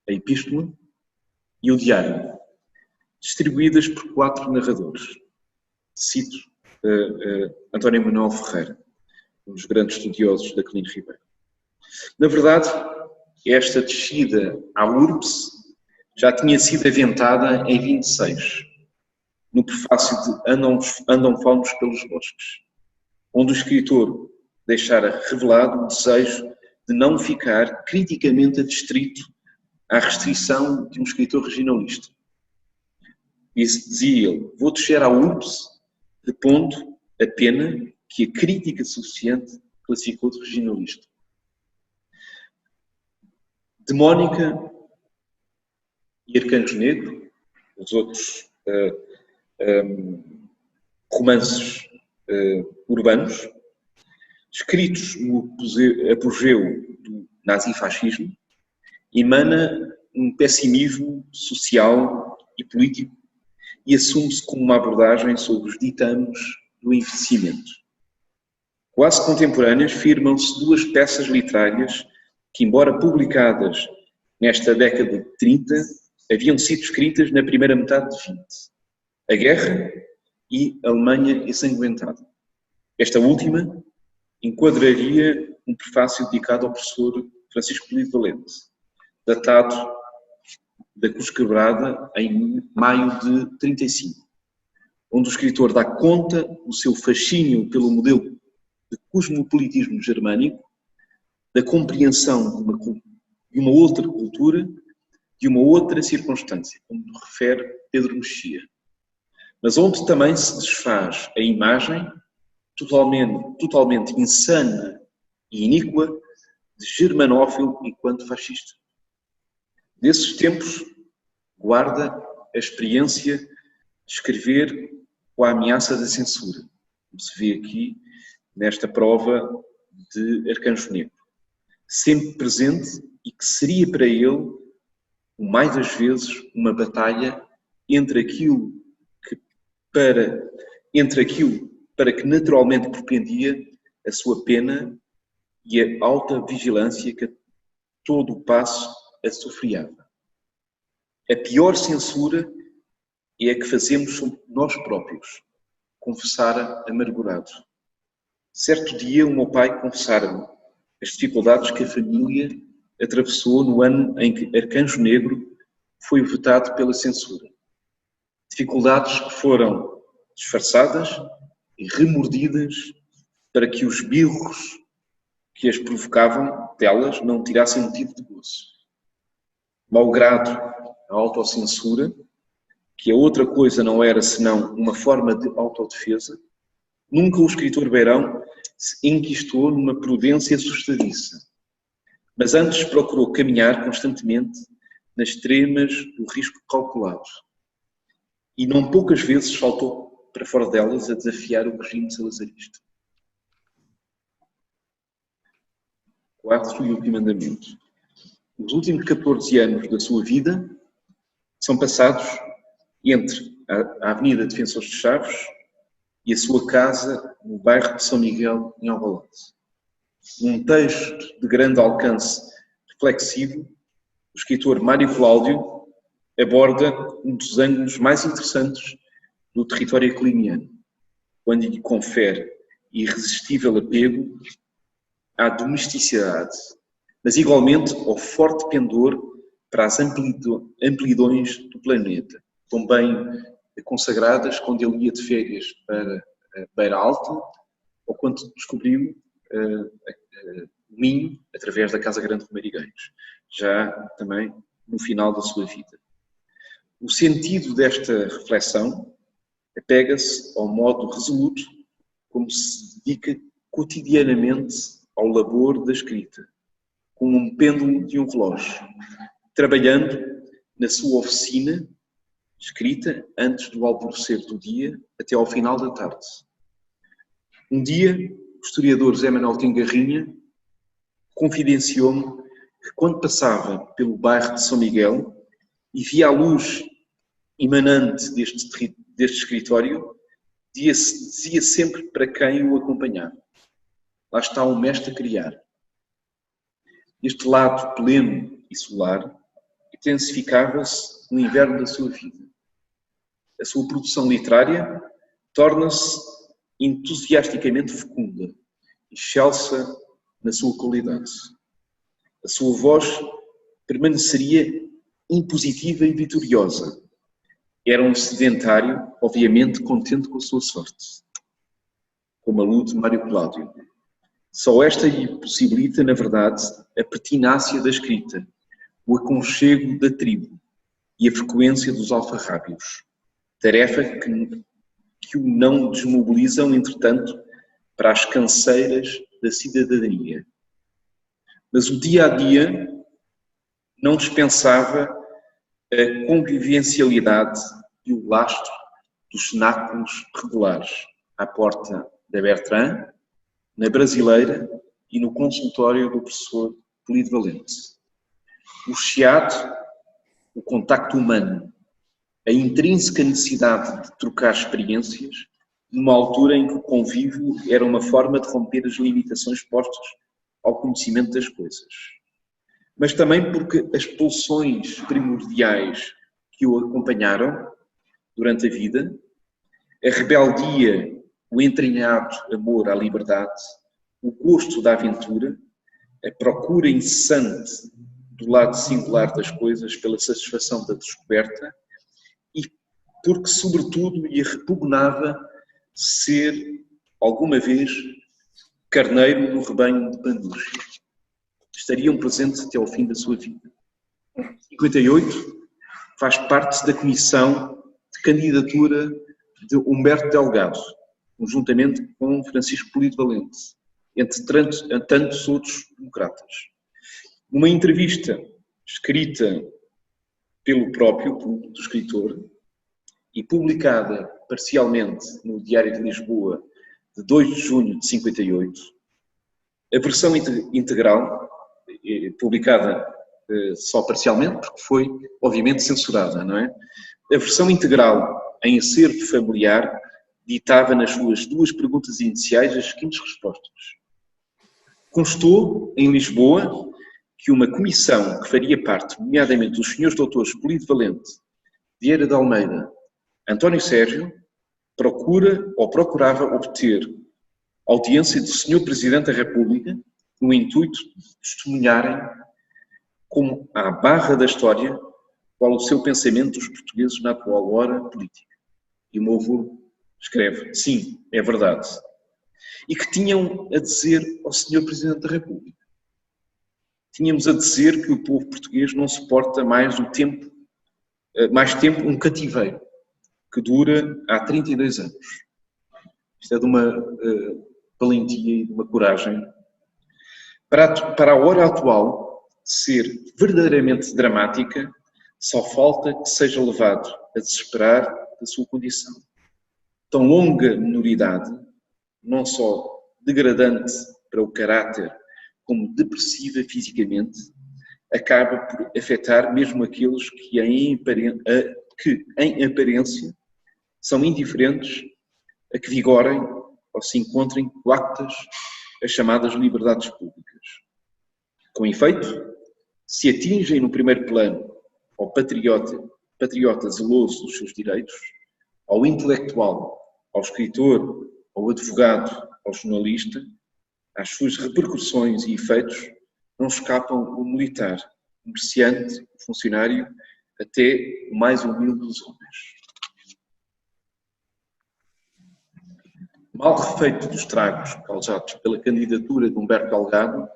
a epístola e o diário, distribuídas por 4 narradores. Cito António Manuel Ferreira, um dos grandes estudiosos da Aquilino Ribeiro. Na verdade, esta descida à urbs já tinha sido aventada em 26, no prefácio de Andam Faunos pelos Bosques, onde o escritor deixara revelado o desejo de não ficar criticamente adstrito à restrição de um escritor regionalista. E dizia ele: vou descer à urbs, repondo a pena que a crítica suficiente classificou de regionalista. Demónica e Arcanjo Negro, os outros romances urbanos, escritos no apogeu do nazifascismo, emana um pessimismo social e político e assume-se como uma abordagem sobre os ditames do envelhecimento. Quase contemporâneas, firmam-se 2 peças literárias que, embora publicadas nesta década de 30, haviam sido escritas na primeira metade de 20. A Guerra e a Alemanha Ensanguentada. Esta última enquadraria um prefácio dedicado ao professor Francisco Polido Valente, datado da Cruz Quebrada em maio de 35, onde o escritor dá conta do seu fascínio pelo modelo de cosmopolitismo germânico, da compreensão de uma outra cultura, de uma outra circunstância, como refere Pedro Mexia. Mas onde também se desfaz a imagem totalmente insana e iníqua de germanófilo enquanto fascista. Nesses tempos, guarda a experiência de escrever com a ameaça da censura, como se vê aqui nesta prova de Arcanjo Negro, sempre presente e que seria para ele, o mais das vezes, uma batalha entre aquilo para que naturalmente propendia a sua pena e a alta vigilância que a todo o passo a sofriava. A pior censura é a que fazemos sobre nós próprios, confessara amargurado. Certo dia o meu pai confessara-me as dificuldades que a família atravessou no ano em que Arcanjo Negro foi vetado pela censura. Dificuldades que foram disfarçadas e remordidas para que os birros que as provocavam delas não tirassem motivo de gozo. Malgrado a autocensura, que a outra coisa não era senão uma forma de autodefesa, nunca o escritor Beirão se enquistou numa prudência assustadiça, mas antes procurou caminhar constantemente nas extremas do risco calculado. E não poucas vezes saltou para fora delas a desafiar o regime salazarista. Quarto e último mandamento. Os últimos 14 anos da sua vida são passados entre a Avenida Defensores de Chaves e a sua casa no bairro de São Miguel, em Alvalade. Num texto de grande alcance reflexivo, o escritor Mário Cláudio aborda um dos ângulos mais interessantes do território aquiliniano, quando lhe confere irresistível apego à domesticidade, mas igualmente ao forte pendor para as amplidões do planeta, tão bem consagradas quando ele ia de férias para Beira Alta ou quando descobriu o Minho através da Casa Grande de Marigueiros, já também no final da sua vida. O sentido desta reflexão apega-se ao modo resoluto como se dedica cotidianamente ao labor da escrita, como um pêndulo de um relógio, trabalhando na sua oficina, escrita antes do alvorecer do dia até ao final da tarde. Um dia, o historiador José Manuel Tengarrinha confidenciou-me que quando passava pelo bairro de São Miguel e via a luz emanante deste escritório, dizia sempre para quem o acompanhava: lá está um mestre a criar. Este lado pleno e solar intensificava-se no inverno da sua vida. A sua produção literária torna-se entusiasticamente fecunda, excelsa na sua qualidade. A sua voz permaneceria impositiva e vitoriosa. Era um sedentário, obviamente contente com a sua sorte, como alude Mário Cláudio. Só esta lhe possibilita, na verdade, a pertinácia da escrita, o aconchego da tribo e a frequência dos alfarrábios. Tarefa que o não desmobilizam, entretanto, para as canseiras da cidadania. Mas o dia-a-dia não dispensava a convivencialidade e o lastro dos cenáculos regulares à porta da Bertrand, na Brasileira e no consultório do professor Polido Valente. O chiado, o contacto humano, a intrínseca necessidade de trocar experiências, numa altura em que o convívio era uma forma de romper as limitações postas ao conhecimento das coisas. Mas também porque as pulsões primordiais que o acompanharam durante a vida, a rebeldia, o entranhado amor à liberdade, o gosto da aventura, a procura incessante do lado singular das coisas pela satisfação da descoberta e porque, sobretudo, lhe repugnava ser, alguma vez, carneiro no rebanho de Bandúrgia. Estariam presentes até ao fim da sua vida. Em 58, faz parte da comissão de candidatura de Humberto Delgado, conjuntamente com Francisco Polido Valente, entre tantos outros democratas. Numa entrevista escrita pelo próprio do escritor e publicada parcialmente no Diário de Lisboa de 2 de junho de 58, a versão integral, publicada só parcialmente, porque foi, obviamente, censurada, não é? A versão integral em acervo familiar ditava nas suas 2 perguntas iniciais as seguintes respostas. Constou, em Lisboa, que uma comissão que faria parte, nomeadamente dos senhores doutores Polido Valente, Vieira de Almeida, António Sérgio, procurava obter audiência do Sr. Presidente da República no intuito de testemunharem como, à barra da história, qual o seu pensamento dos portugueses na atual hora política. E o meu avô escreve, sim, é verdade. E que tinham a dizer ao Sr. Presidente da República. Tínhamos a dizer que o povo português não suporta mais tempo um cativeiro que dura há 32 anos. Isto é de uma valentia e de uma coragem. Para a hora atual ser verdadeiramente dramática, só falta que seja levado a desesperar da sua condição. Tão longa minoridade, não só degradante para o caráter, como depressiva fisicamente, acaba por afetar mesmo aqueles que em aparência são indiferentes a que vigorem ou se encontrem coactas as chamadas liberdades públicas. Com efeito, se atingem no primeiro plano ao patriota zeloso dos seus direitos, ao intelectual, ao escritor, ao advogado, ao jornalista, às suas repercussões e efeitos não escapam o militar, o comerciante, o funcionário, até o mais humilde dos homens. Mal refeito dos tragos causados pela candidatura de Humberto Delgado,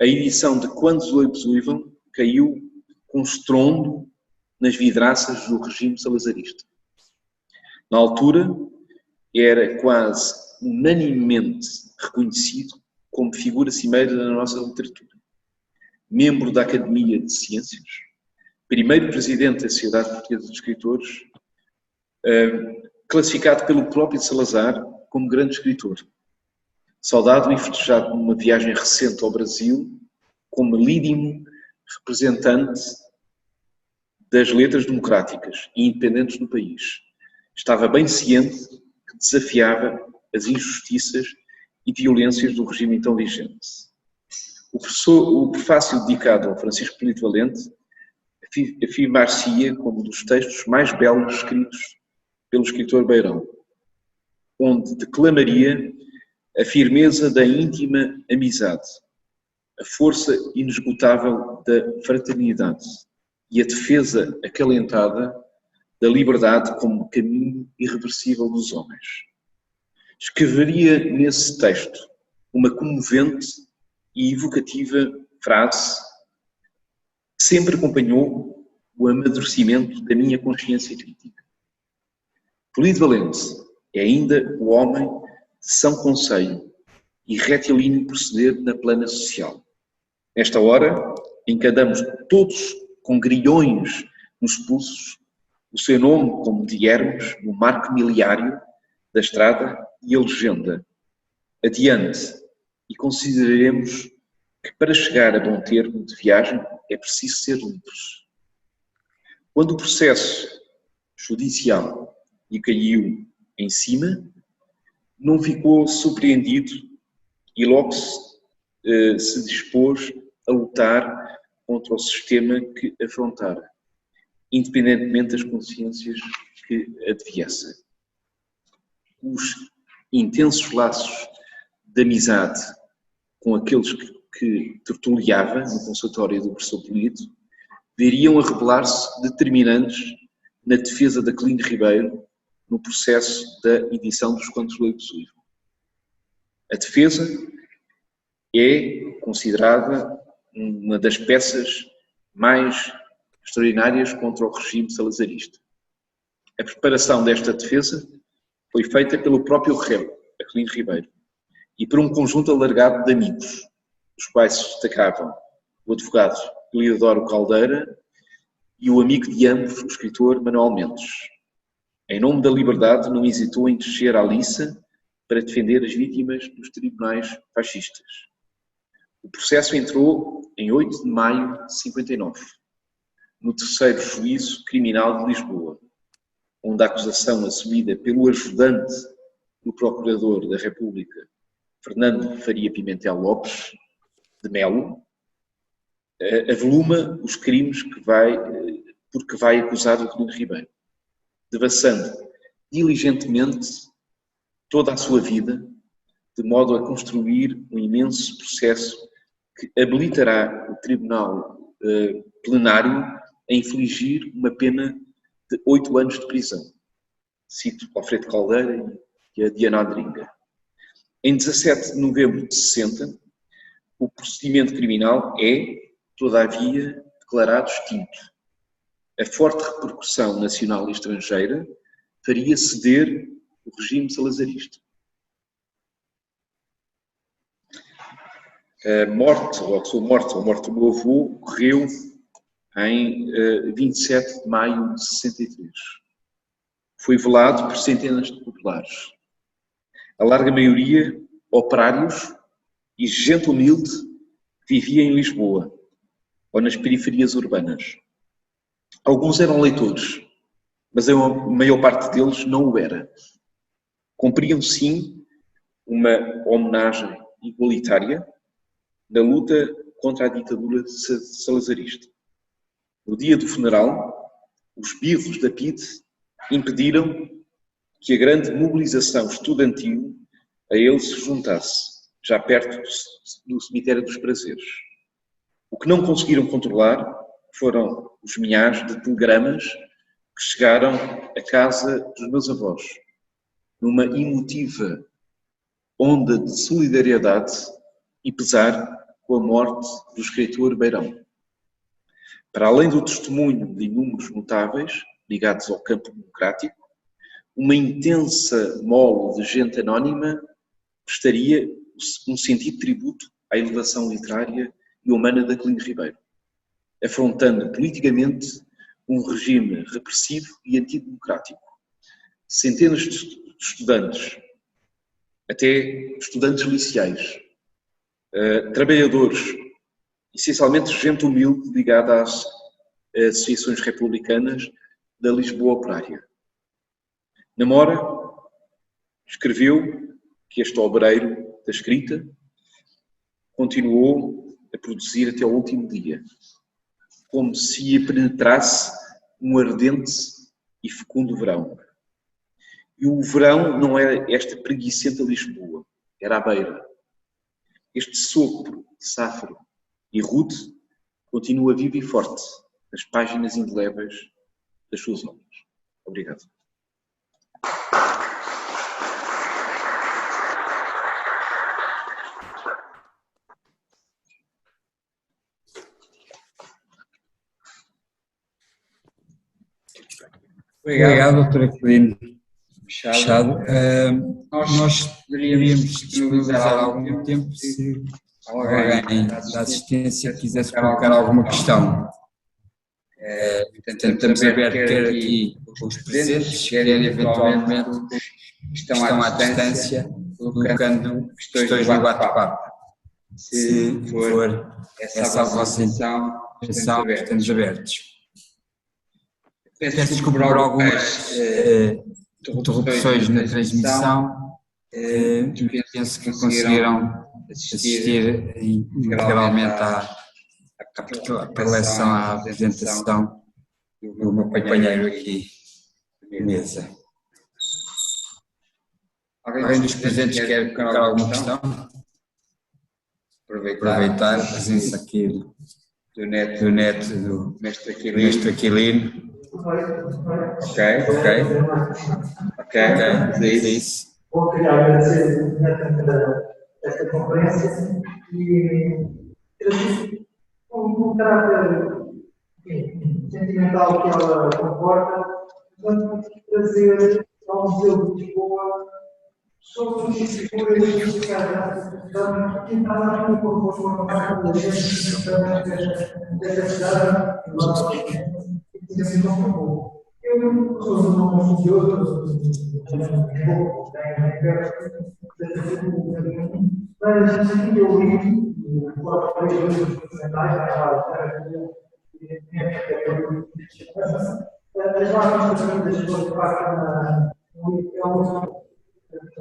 a edição de Quando os Loibos Uivam caiu com estrondo nas vidraças do regime salazarista. Na altura, era quase unanimemente reconhecido como figura cimeira da nossa literatura. Membro da Academia de Ciências, primeiro presidente da Sociedade Portuguesa de Escritores, classificado pelo próprio Salazar como grande escritor. Saudado e festejado numa viagem recente ao Brasil, como lídimo representante das letras democráticas e independentes no país. Estava bem ciente que desafiava as injustiças e violências do regime então vigente. O prefácio dedicado ao Francisco Pelito Valente afirmar-se-ia como um dos textos mais belos escritos pelo escritor Beirão, onde declamaria a firmeza da íntima amizade, a força inesgotável da fraternidade e a defesa acalentada da liberdade como caminho irreversível dos homens. Escreveria nesse texto uma comovente e evocativa frase que sempre acompanhou o amadurecimento da minha consciência crítica. Pelito Valente é ainda o homem de são conselho e retilíneo proceder na plana social. Nesta hora, encadamos todos com grilhões nos pulsos o seu nome como de Hermes no marco miliário da estrada e a legenda. Adiante, e consideremos que para chegar a bom termo de viagem é preciso ser livres. Quando o processo judicial lhe caiu em cima, não ficou surpreendido e logo se dispôs a lutar contra o sistema que afrontara, independentemente das consciências que adviessem. Os intensos laços de amizade com aqueles que tertuliava no consultório do professor Pelito viriam a revelar-se determinantes na defesa da Clínio Ribeiro no processo da edição dos Quando os Loibos Uivam. A defesa é considerada uma das peças mais extraordinárias contra o regime salazarista. A preparação desta defesa foi feita pelo próprio réu, Clínio Ribeiro, e por um conjunto alargado de amigos, os quais se destacavam o advogado Eliodoro Caldeira e o amigo de ambos, o escritor Manuel Mendes. Em nome da liberdade, não hesitou em descer à liça para defender as vítimas dos tribunais fascistas. O processo entrou em 8 de maio de 59, no terceiro juízo criminal de Lisboa, onde a acusação assumida pelo ajudante do Procurador da República, Fernando Faria Pimentel Lopes de Melo, avoluma os crimes por que vai acusar o Clínio Ribeiro, devassando diligentemente toda a sua vida, de modo a construir um imenso processo que habilitará o Tribunal Plenário a infligir uma pena de 8 anos de prisão. Cito Alfredo Caldeira e a Diana Adringa. Em 17 de novembro de 60, o procedimento criminal é, todavia, declarado extinto. A forte repercussão nacional e estrangeira faria ceder o regime salazarista. A morte do meu avô ocorreu em 27 de maio de 63. Foi velado por centenas de populares. A larga maioria, operários e gente humilde, vivia em Lisboa ou nas periferias urbanas. Alguns eram leitores, mas a maior parte deles não o era. Cumpriam, sim, uma homenagem igualitária na luta contra a ditadura salazarista. No dia do funeral, os birros da PIDE impediram que a grande mobilização estudantil a ele se juntasse, já perto do cemitério dos Prazeres. O que não conseguiram controlar foram os milhares de telegramas que chegaram à casa dos meus avós, numa emotiva onda de solidariedade e pesar com a morte do escritor Beirão. Para além do testemunho de inúmeros notáveis ligados ao campo democrático, uma intensa mole de gente anónima prestaria um sentido tributo à elevação literária e humana de Aquilino Ribeiro, afrontando politicamente um regime repressivo e antidemocrático. Centenas de estudantes, até estudantes liceais, trabalhadores, essencialmente gente humilde ligada às associações republicanas da Lisboa operária. Namora escreveu que este obreiro da escrita continuou a produzir até ao último dia, como se a penetrasse um ardente e fecundo verão. E o verão não era esta preguiçenta Lisboa, era a beira. Este sopro, safro e rude continua vivo e forte nas páginas indeléveis das suas obras. Obrigado. Obrigado, Dr. Aquilino Machado. Nós poderíamos disponibilizar algum tempo se alguém da assistência quisesse colocar alguma questão. Portanto, estamos abertos quer aqui os presentes, quer eventualmente estão à distância, colocando questões no bate-papo. Se for essa a vossa intenção, estamos abertos. Peço desculpa por algumas interrupções na transmissão. Penso que conseguiram assistir integralmente à preleção, à apresentação do meu companheiro aqui na mesa. Alguém dos presentes quer colocar alguma questão? Aproveitar a presença aqui do neto do mestre Aquilino. Ok. Diz isso. Bom, queria agradecer esta conferência e um caráter sentimental que ela comporta, portanto, trazer ao Museu de Lisboa sobre as figuras que tentar aqui convosco uma parte da gente desta cidade e de assim como bom. Eu sou um estudioso, mas aqui eu li o próprio as várias das pessoas que passam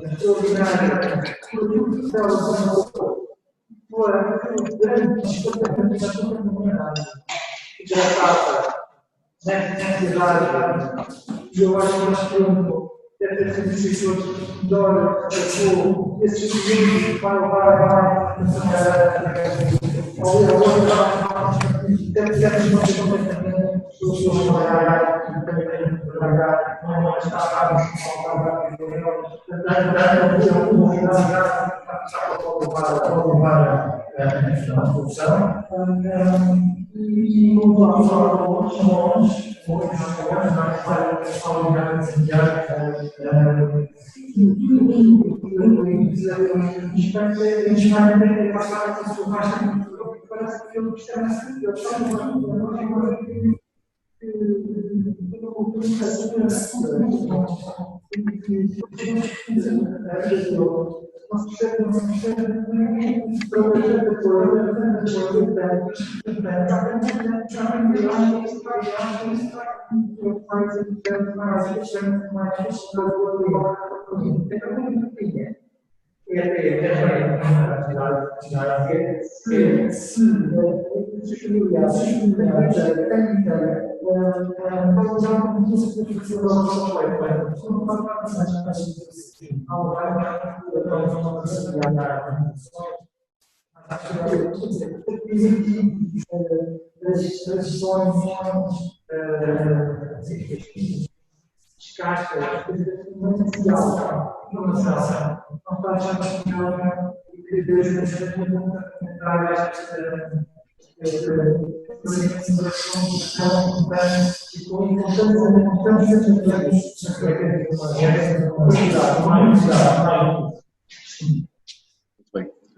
extraordinária, porque o céu foi grande engraçada nessa cidade. E eu acho que nós temos deve ter sido pessoas melhor esses livros para levar pessoas trabalhar, trabalhar, não é estar a produção e vamos falar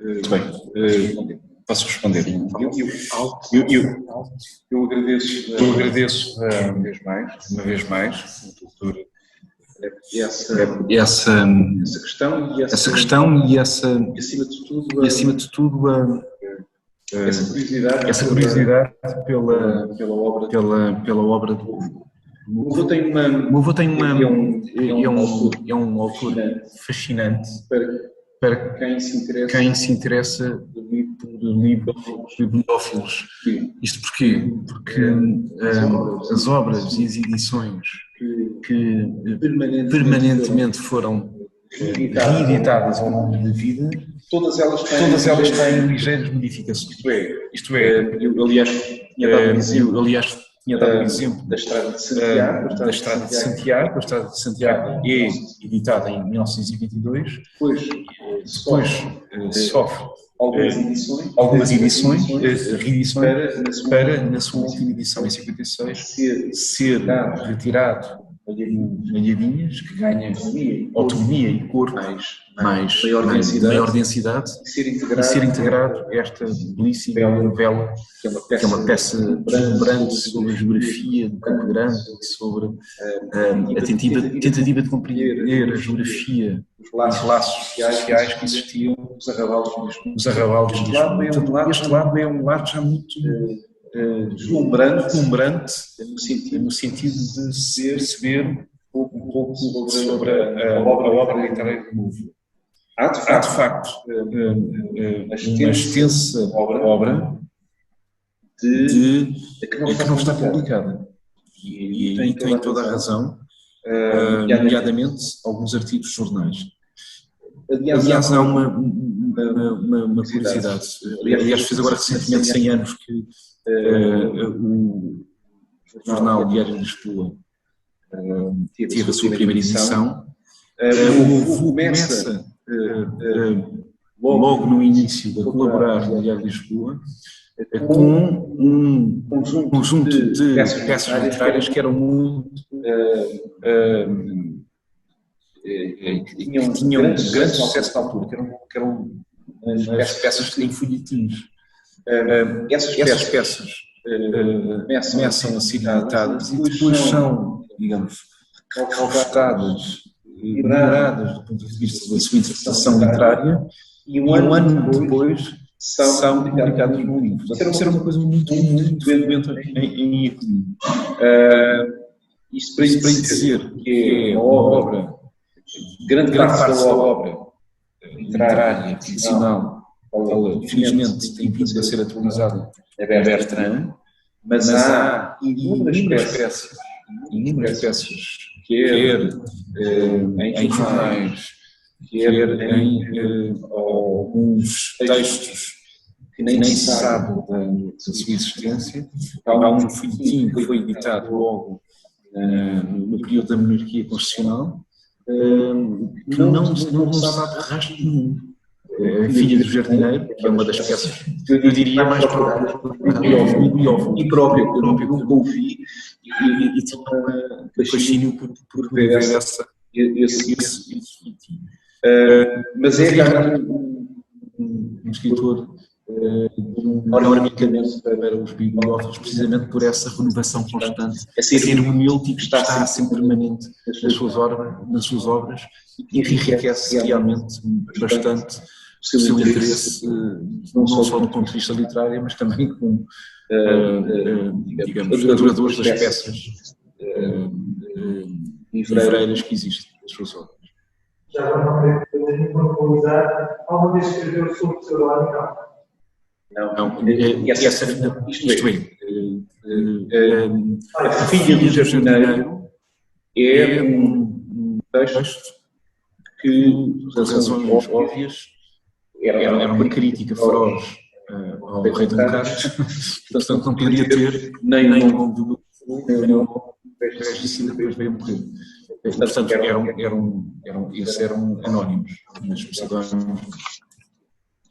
Muito bem. Posso responder? Eu agradeço uma vez mais, doutor, essa questão e acima de tudo, essa curiosidade pela obra do meu avô. É um autor fascinante para quem se interessa por bibliófilos. Isto porquê? Porque as obras e as edições que permanentemente foram reeditadas ao longo da vida, todas elas têm ligeiras modificações. Isto é, eu aliás tinha dado o exemplo da Estrada de Santiago. A Estrada de Santiago é editada em 1922, depois sofre algumas edições, reedições, para, na sua última edição, em 56, ser retirado Malhadinhas, que ganha autonomia e corpo, maior densidade, e ser integrado esta belíssima novela, que é uma peça deslumbrante sobre a geografia do Campo Grande, sobre a tentativa de compreender a geografia, os laços sociais que existiam nos arrabaldes de Lisboa. Este lado é um lado já muito deslumbrante no sentido de se perceber um pouco sobre a obra literária do Novo. Há de facto uma extensa obra que não está publicada, e aí tem toda a razão, nomeadamente alguns artigos de jornais. Aliás, há uma curiosidade. Aliás, fez agora recentemente 100 anos que o jornal Diário de Lisboa teve a sua primeira edição. O avô começa logo no início a colaborar no Diário de Lisboa com um conjunto de peças literárias que eram muito que tinham grande sucesso na altura, que eram as peças em folhetins. Essas peças começam a ser editadas e depois são, digamos, recalcadas e melhoradas do ponto de vista da sua interpretação literária, e um ano depois são publicadas num livro. Portanto, isso era uma coisa muito frequente em Economia. Isto para dizer que é uma obra, grande parte da obra literária, ficcional, ela felizmente tem vindo a ser atualizada a Bertrand, mas há inúmeras peças, quer em jornais, quer em alguns textos que nem se sabe da sua existência. Há um folhetim que foi editado logo no período da monarquia constitucional, que não se sabe rastro nenhum. A Filha do Jardineiro, que é uma das peças, eu diria, mais próprias e própria, que eu nunca ouvi, e tinha um fascínio por ver esse folhetim. Mas é realmente um escritor enormemente para os bibliófilos, precisamente por essa renovação constante, a ser humilde e que está sempre permanente nas suas obras, e enriquece realmente bastante o seu interesse, não só do ponto de vista literário, mas também como, digamos, adoradores das peças livreiras que existem nas suas obras. Já agora uma coisa, alguma vez escreveu sobre o seu lado? Não, isto é, A Filha do Jardineiro é um texto que, por razões óbvias, era uma crítica feroz ao rei Dom Carlos, portanto não poderia ter nem o nome do nem o nome do regicida, depois veio morrer. Portanto, esses eram anónimos, mas pseudónimos.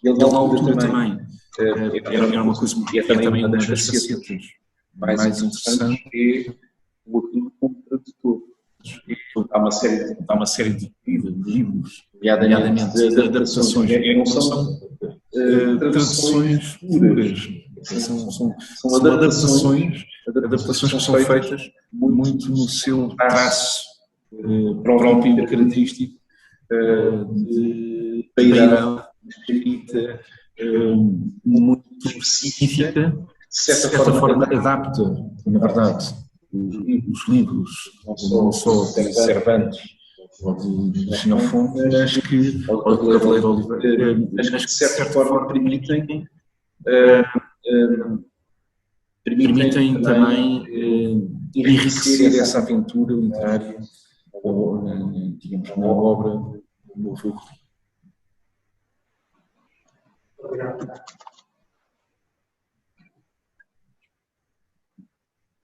Ele na altura também era uma coisa, é também uma das facetas mais interessantes, é o ativo como tradutor. Há uma série de livros, nomeadamente de adaptações, não são traduções puras, são adaptações que são feitas muito no seu traço próprio e característico de Beirão, escrita muito específica, de certa forma adapta, na verdade, os livros, não só de Cervantes ou de Xenofonte, ou de Cavaleiro Oliveira, mas que de certa forma permitem também enriquecer essa aventura literária, digamos, na obra do novo.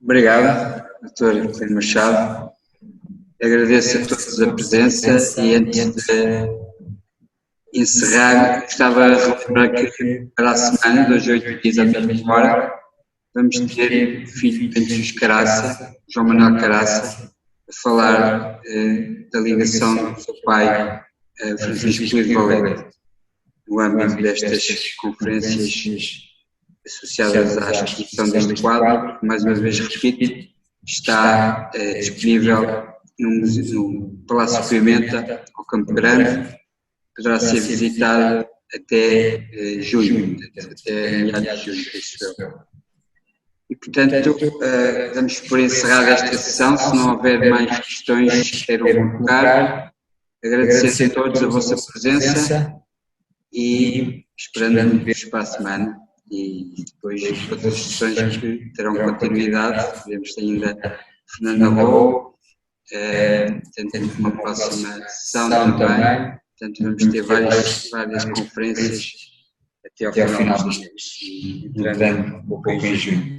Obrigado, Dr. Pedro Machado. Agradeço a todos a presença e antes de encerrar, gostava de relembrar que para a semana, de hoje a 8 dias à mesma hora, vamos ter o filho de Jesus Caraça, João Manuel Caraça, a falar da ligação do seu pai, Francisco Luís Valente, no âmbito destas conferências associadas à exposição deste quadro, que mais uma vez repito, está disponível no Palácio Pimenta, ao Campo Grande, poderá ser visitado até junho, até meados de junho, penso eu. E, portanto, damos por encerrada esta sessão. Se não houver mais questões que queiram colocar, agradecer a todos a vossa presença e esperando-vos para a semana. E depois outras sessões que terão continuidade. Teremos ainda Fernanda Rou, tendo uma próxima sessão também. Portanto, vamos ter várias conferências até ao final deste mês, entrando um pouco em junho.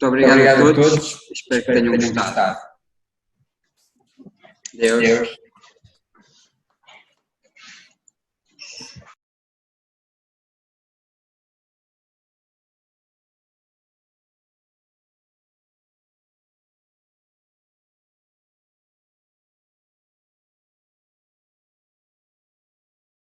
Muito obrigado a todos, espero que tenham gostado. Deus.